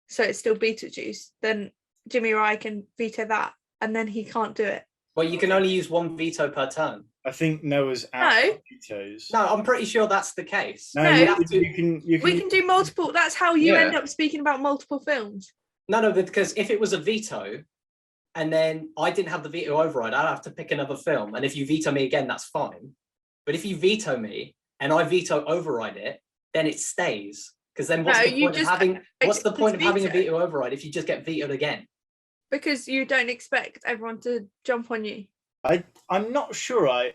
so it's still Beetlejuice, then Jimmy Rye can veto that and then he can't do it. Well, you can only use 1 veto per turn. I think Noah's out No. of vetoes. No, I'm pretty sure that's the case. No, No. you can. We can do multiple. That's how you Yeah. end up speaking about multiple films. No, because if it was a veto, and then I didn't have the veto override, I'd have to pick another film. And if you veto me again, that's fine. But if you veto me and I veto override it, then it stays. Because then what's the point of having a veto override if you just get vetoed again? Because you don't expect everyone to jump on you. I'm not sure. I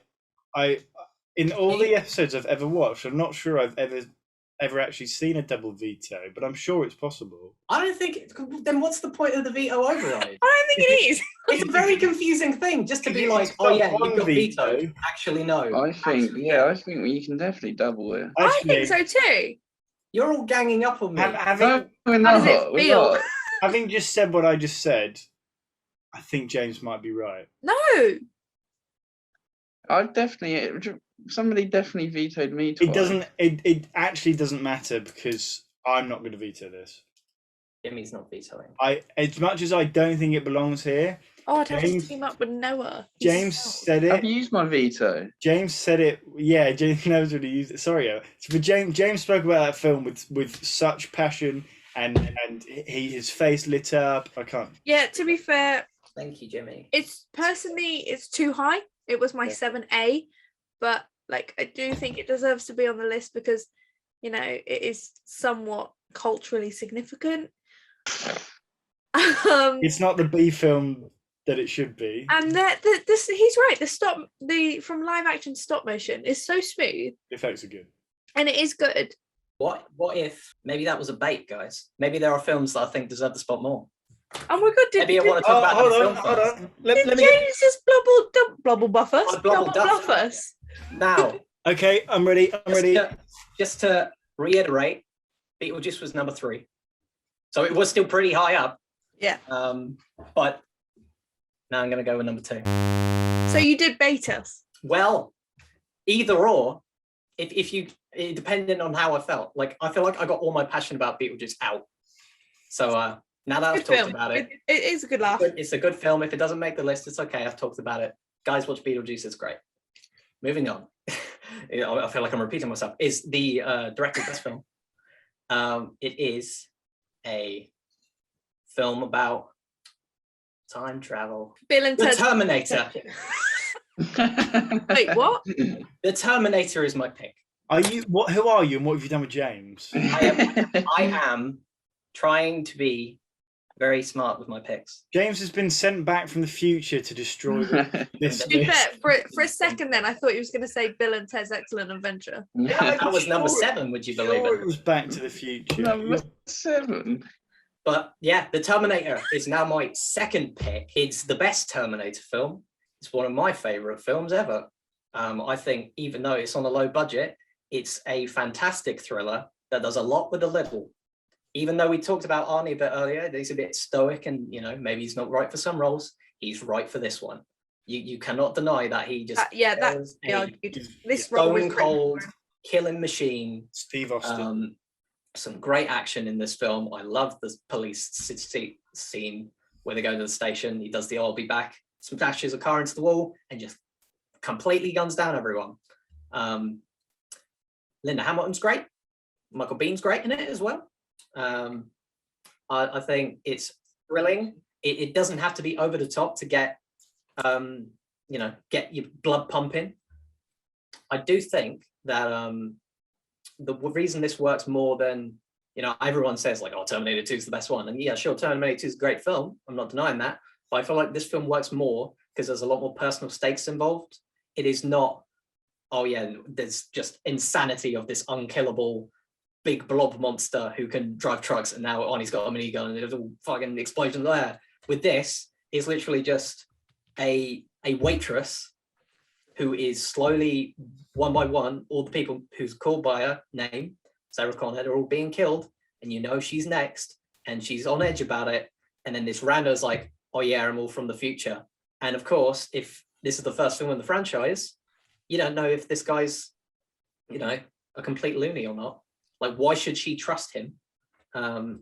in all the episodes I've ever watched, I'm not sure I've ever actually seen a double veto, but I'm sure it's possible. I don't think. Then what's the point of the veto override? I don't think it is. It's a very confusing thing just to be like, oh yeah, you got vetoed. Actually, no. I think you can definitely double it. I think so too. You're all ganging up on me. Having just said what I just said, I think James might be right. No. Somebody definitely vetoed me twice. It actually doesn't matter because I'm not going to veto this. Jimmy's not vetoing. As much as I don't think it belongs here. Oh, I'd have to team up with Noah. James said it. I've used my veto. James said it. Yeah, James knows what he used it. Sorry, but James spoke about that film with such passion and his face lit up. I can't. Yeah, to be fair. Thank you, Jimmy. It's too high. It was my 7A, but like I do think it deserves to be on the list because, you know, it is somewhat culturally significant. It's not the B film that it should be. And he's right. The from live action stop motion is so smooth. The effects are good. And it is good. What if maybe that was a bait, guys? Maybe there are films that I think deserve the spot more. Oh my god! Maybe I want to talk about hold on. Let me James just blubble buff us. Blubble buff us. Now. Okay, I'm ready. Just to reiterate, Beetlejuice was number 3, so it was still pretty high up. Yeah. But now I'm going to go with number 2. So you did bait us. Well, either or, it depended on how I felt. Like I feel like I got all my passion about Beetlejuice out. So now that I've talked about it, it is a good laugh. It's a good film. If it doesn't make the list, it's okay. I've talked about it. Guys, watch Beetlejuice. It's great. Moving on. I feel like I'm repeating myself. Is the director's best film? It is a film about time travel. Bill and The Terminator. Wait, what? The Terminator is my pick. Are you? What? Who are you? And what have you done with James? I am trying to be very smart with my picks. James has been sent back from the future to destroy this. To be fair, for a second then I thought he was going to say Bill and Ted's Excellent Adventure. Yeah, that was number 7, would you believe it? It was Back to the Future. Number 7. But yeah, The Terminator is now my second pick. It's the best Terminator film. It's one of my favorite films ever. I think even though it's on a low budget, it's a fantastic thriller that does a lot with a little. Even though we talked about Arnie a bit earlier, he's a bit stoic and, you know, maybe he's not right for some roles. He's right for this one. You cannot deny that he just this stone cold killing machine. Steve Austin. Some great action in this film. I love the police scene where they go to the station. He does the "I'll be back," smashes a car into the wall, and just completely guns down everyone. Linda Hamilton's great. Michael Biehn's great in it as well. I think it's thrilling. It doesn't have to be over the top to get your blood pumping. I do think that the reason this works more than, everyone says like, oh, Terminator 2 is the best one. And yeah, sure, Terminator 2 is a great film. I'm not denying that. But I feel like this film works more because there's a lot more personal stakes involved. It is not, oh yeah, there's just insanity of this unkillable big blob monster who can drive trucks, and now Arnie's got a minigun and there's all fucking explosions there. With this, it's literally just a waitress who is slowly, one by one, all the people who's called by her name, Sarah Connor, are all being killed, and she's next, and she's on edge about it. And then this rando's like, oh yeah, I'm all from the future. And of course, if this is the first film in the franchise, you don't know if this guy's, a complete loony or not. Like, why should she trust him? And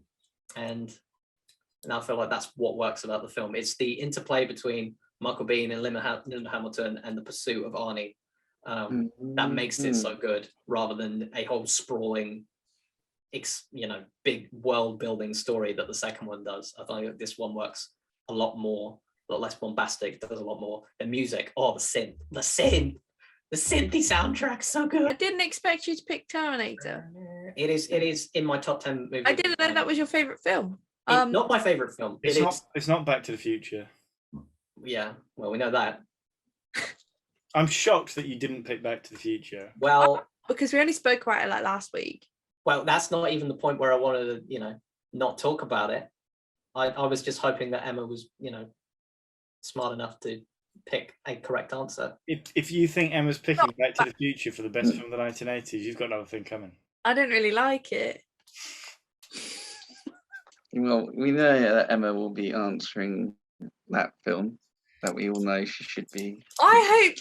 I feel like that's what works about the film. It's the interplay between Michael Biehn and Linda Hamilton and the pursuit of Arnie. That makes it so good, rather than a whole sprawling big world building story that the second one does. I think this one works a lot less bombastic, does a lot more. The music, the synthy soundtrack, so good. I didn't expect you to pick Terminator. It is in my top 10 movies. I didn't know that was your favorite film. It's not my favorite film. It's not Back to the Future. Yeah, well, we know that. I'm shocked that you didn't pick Back to the Future. Well, because we only spoke about it like last week. Well, that's not even the point where I wanted to, not talk about it. I was just hoping that Emma was, smart enough to pick a correct answer. If you think Emma's picking Back to the Future for the best film of the 1980s, you've got another thing coming. I don't really like it. Well, we know that Emma will be answering that film that we all know she should be. I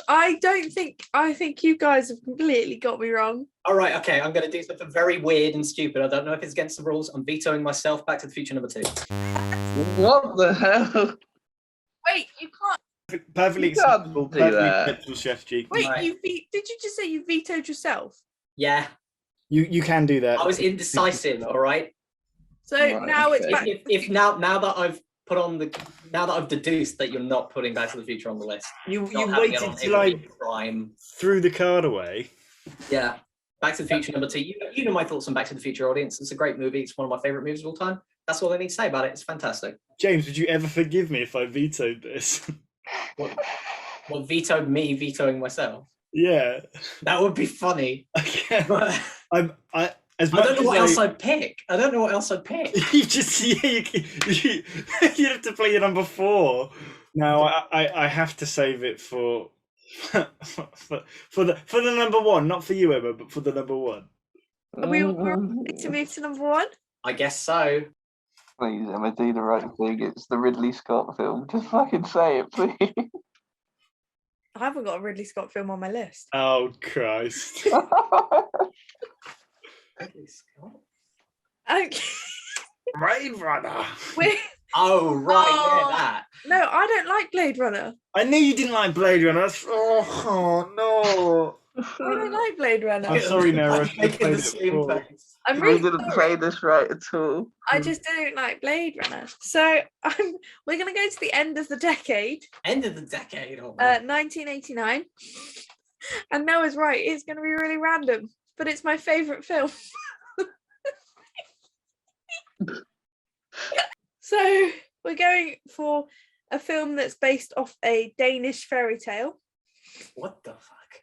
think you guys have completely got me wrong. All right, okay, I'm going to do something very weird and stupid. I don't know if it's against the rules. I'm vetoing myself. Back to the Future number 2. What the hell? Wait, you can't. Perfectly acceptable. Perfectly acceptable, Chef G. Wait, right. Did you just say you vetoed yourself? Yeah. You can do that. I was indecisive. All right. So now it's back. If now that I've deduced that you're not putting Back to the Future on the list. You waited till I threw the card away. Yeah. Back to the Future number 2. You know my thoughts on Back to the Future, audience. It's a great movie. It's one of my favorite movies of all time. That's all I need to say about it. It's fantastic. James, would you ever forgive me if I vetoed this? What vetoed me vetoing myself? Yeah. That would be funny. Okay. But I don't know what else I'd pick. You just you have to play your number 4. No, I have to save it for the number 1, not for you, Emma, but for the number 1. Are we ready to move to number 1? I guess so. Please, Emma, do the right thing. It's the Ridley Scott film. Just fucking say it, please. I haven't got a Ridley Scott film on my list. Oh, Christ. Ridley Scott? Okay. Blade Runner. Oh, right, yeah, that. No, I don't like Blade Runner. I knew you didn't like Blade Runner. Oh no. I don't like Blade Runner. I'm sorry, Nara. I'm really didn't play this right at all. I just don't like Blade Runner. So we're going to go to the end of the decade. End of the decade? Oh, 1989. And Noah's right. It's going to be really random, but it's my favourite film. So we're going for a film that's based off a Danish fairy tale. What the fuck?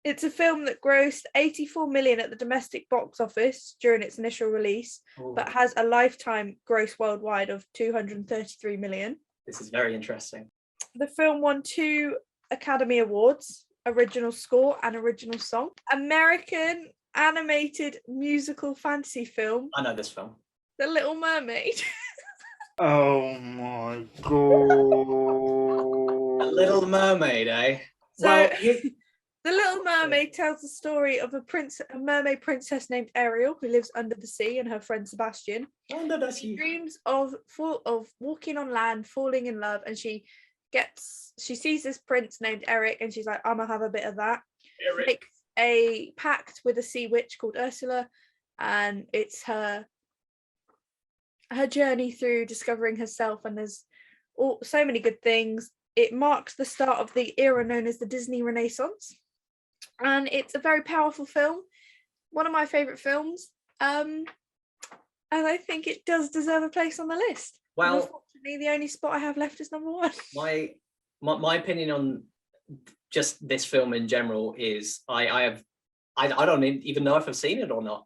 It's a film that grossed 84 million at the domestic box office during its initial release, but has a lifetime gross worldwide of 233 million. This is very interesting. The film won 2 Academy Awards, original score and original song. American animated musical fantasy film. I know this film. The Little Mermaid. Oh my god. The Little Mermaid, eh? So, well, The Little Mermaid tells the story of a mermaid princess named Ariel who lives under the sea, and her friend Sebastian. Under the sea. She dreams of walking on land, falling in love, and she sees this prince named Eric, and she's like, I'm gonna have a bit of that. Eric. Makes a pact with a sea witch called Ursula, and it's her journey through discovering herself, and there's so many good things. It marks the start of the era known as the Disney Renaissance, and it's a very powerful film, one of my favourite films, and I think it does deserve a place on the list. Well, unfortunately, the only spot I have left is number 1. My opinion on just this film in general is I don't even know if I've seen it or not.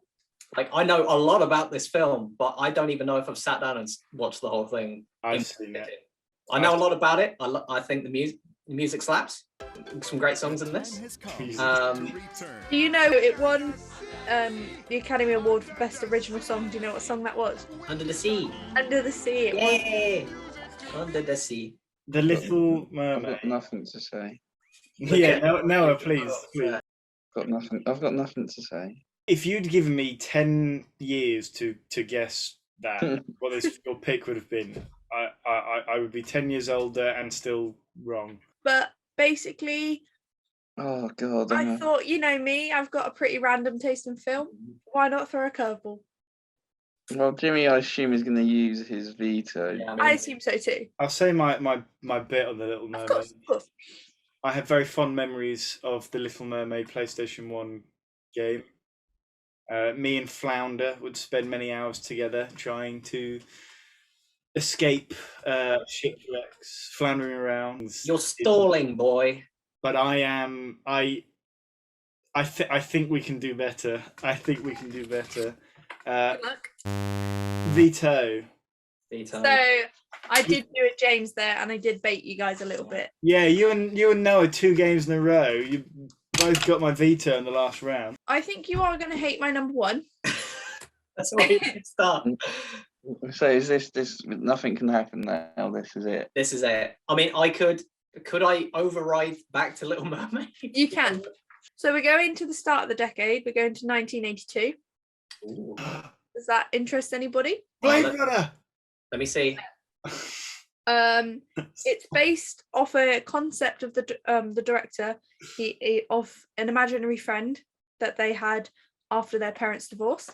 Like, I know a lot about this film, but I don't even know if I've sat down and watched the whole thing. I've seen it. I know a lot about it. I think the music slaps. Some great songs in this. Do you know it won the Academy Award for Best Original Song? Do you know what song that was? Under the Sea. Under the Sea. Under the Sea. The Little Mermaid. I've got nothing to say. Yeah, Noah, please. I've got nothing to say. If you'd given me 10 years to guess that, what your pick would have been, I would be 10 years older and still wrong. But basically, Oh God. I thought, you know me, I've got a pretty random taste in film. Why not throw a curveball? Well, Jimmy, I assume is going to use his veto. Yeah, I assume so too. I'll say my bit on the Little Of Mermaid. course, of course. I have very fond memories of the Little Mermaid PlayStation 1 game. Me and Flounder would spend many hours together trying to escape shipwrecks, floundering around. You're stalling, boy. But I think we can do better. I think we can do better. Good luck. Veto. Veto. So I did do a James there, and I did bait you guys a little bit. Yeah, you and Noah 2 games in a row. You both got my veto in the last round. I think you are going to hate my number one. That's why you can start. So is this? Nothing can happen now. This is it. This is it. I mean, could I override back to Little Mermaid? You can. So we're going to the start of the decade. We're going to 1982. Ooh. Does that interest anybody? Blade Runner. Let me see. It's based off a concept of the director of an imaginary friend that they had after their parents' divorce.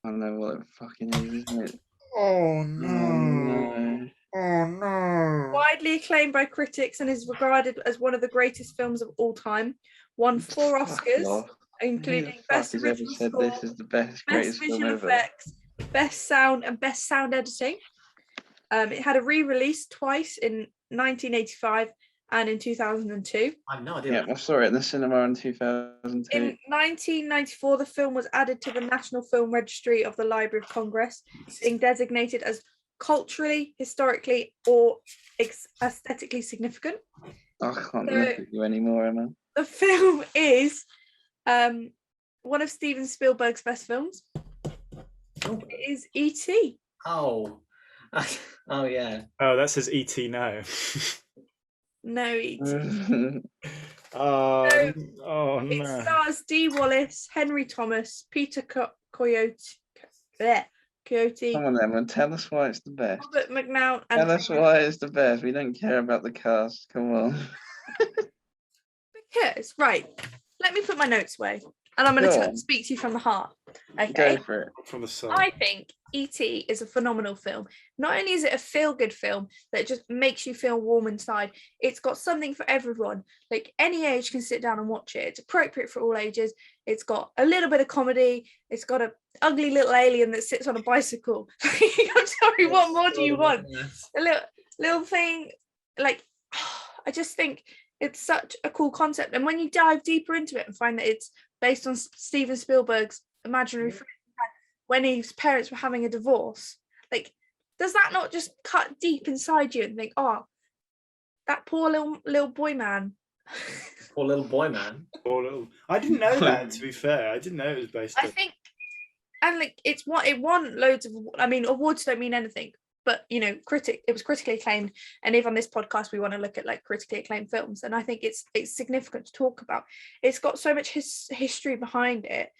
I don't know what it fucking is, isn't it? Oh no. Oh no. Widely acclaimed by critics and is regarded as one of the greatest films of all time. Won 4 Oscars, including Best Who the fuck has ever Original said Score, this is the best, Best greatest film Visual ever? Effects, Best Sound, and Best Sound Editing. It had a re-release twice in 1985 and in 2002. I have no idea. Yeah, I saw it in the cinema in 2002. In 1994, the film was added to the National Film Registry of the Library of Congress, being designated as culturally, historically, or aesthetically significant. I can't look at you anymore, Emma. The film is one of Steven Spielberg's best films. It is E.T. Oh. Oh yeah. Oh, that says E.T. now. No E.T. Oh, So, oh It no. stars Dee Wallace, Henry Thomas, Peter Coyote, Come on, Emma, tell us why it's the best. Robert McNown, and Tell us why it's the best. We don't care about the cast. Come on. because, right, let me put my notes away, and I'm going Go to on. speak to you from the heart. Okay. Go for it. From the sun. I think E.T. is a phenomenal film. Not only is it a feel-good film that just makes you feel warm inside, it's got something for everyone. Like any age can sit down and watch it. It's appropriate for all ages. It's got a little bit of comedy. It's got an ugly little alien that sits on a bicycle. I'm sorry, what more do you want? A little thing, like, I just think it's such a cool concept. And when you dive deeper into it and find that it's based on Steven Spielberg's imaginary friend when his parents were having a divorce, like, does that not just cut deep inside you and think, oh, that poor little boy man? Poor little boy man. Poor little. I didn't know that. To be fair, I didn't know it was based. I think, and like, it won loads of. I mean, awards don't mean anything, but you know, it was critically acclaimed. And if on this podcast we want to look at like critically acclaimed films, and I think it's significant to talk about. It's got so much history behind it.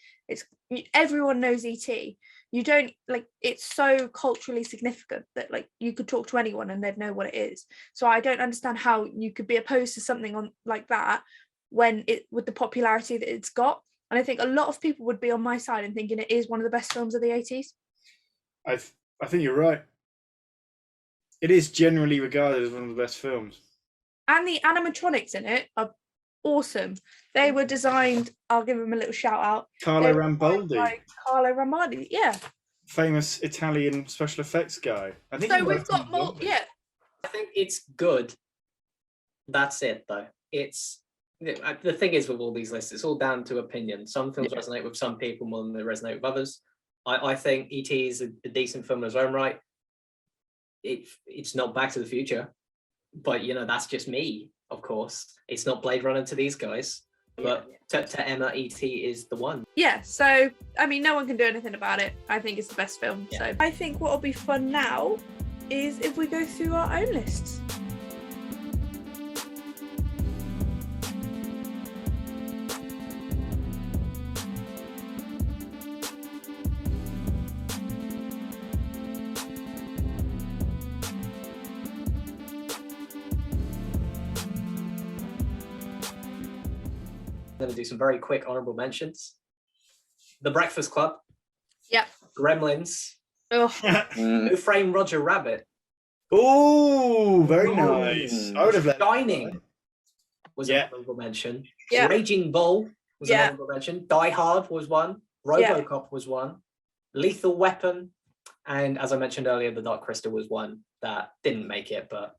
Everyone knows E.T. You don't, like, it's so culturally significant that like you could talk to anyone and they'd know what it is. So I don't understand how you could be opposed to something on like that when with the popularity that it's got. And I think a lot of people would be on my side and thinking it is one of the best films of the 80s. I think you're right. It is generally regarded as one of the best films. And the animatronics in it are awesome. They were designed, I'll give them a little shout out. Carlo Rambaldi. By Carlo Rambaldi, yeah. Famous Italian special effects guy. I think. So we've got more, yeah. I think it's good. That's it, though. It's the thing is with all these lists, it's all down to opinion. Some films resonate with some people more than they resonate with others. I think E.T. is a decent film in its own right. It's not Back to the Future, but you know that's just me. Of course, it's not Blade Runner to these guys, but to Emma, E.T. is the one. Yeah, so I mean, no one can do anything about it. I think it's the best film. Yeah. So I think what will be fun now is if we go through our own lists. going to do some very quick honourable mentions. The Breakfast Club. Yep. Gremlins. Oh, Mm. Who Framed Roger Rabbit? Oh, very Ooh. nice. I would have let Shining was Yeah. an honourable mention. yeah. Raging Bull was an Yeah. honourable mention. Die Hard was one. Yeah. RoboCop was one. Lethal Weapon. And as I mentioned earlier, The Dark Crystal was one that didn't make it, but,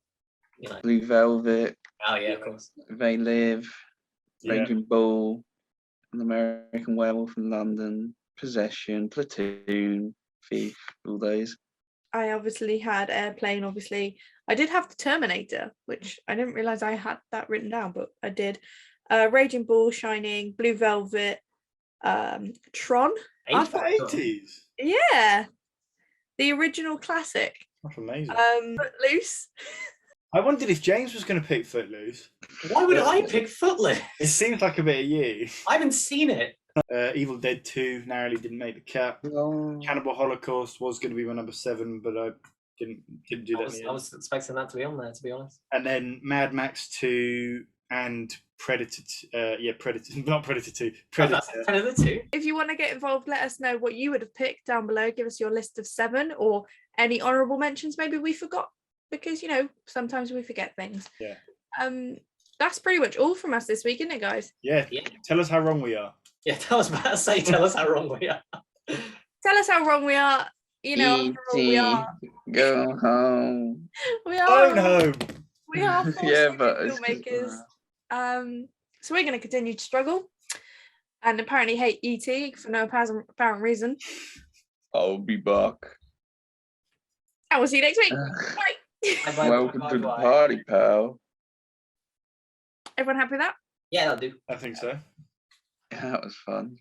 you know. Blue Velvet, Oh, yeah, of course. They Live, Yeah. Raging Bull, An American Werewolf in London, Possession, Platoon, Thief, all those. I obviously had Airplane, obviously. I did have the Terminator, which I didn't realise I had that written down, but I did. Raging Bull, Shining, Blue Velvet, Tron. That's the 80s. Yeah. The original classic. That's amazing. Footloose. I wondered if James was going to pick Footloose. Why would I pick Footloose? It seems like a bit of you. I haven't seen it. Evil Dead 2 narrowly didn't make the cut. Oh. Cannibal Holocaust was going to be my number 7, but I didn't do that. in the I end. was expecting that to be on there, to be honest. And then Mad Max 2 and Predator. Predator, not Predator 2. Predator. Predator 2. If you want to get involved, let us know what you would have picked down below. Give us your list of 7 or any honourable mentions maybe we forgot, because, you know, sometimes we forget things. Yeah. That's pretty much all from us this week, isn't it, guys? Yeah. Yeah. Tell us how wrong we are. Yeah, I was about to say, tell us how wrong we are. Tell us how wrong we are. You know, after all, we are. Go home. We are. Phone home. We are four Yeah, struggling but it's filmmakers. So we're going to continue to struggle, and apparently hate ET for no apparent reason. I'll be back. And we'll see you next week. Bye. Bye, Welcome bye, to the bye. party, pal. Everyone happy with that? Yeah, I'll do. I think so. That was fun.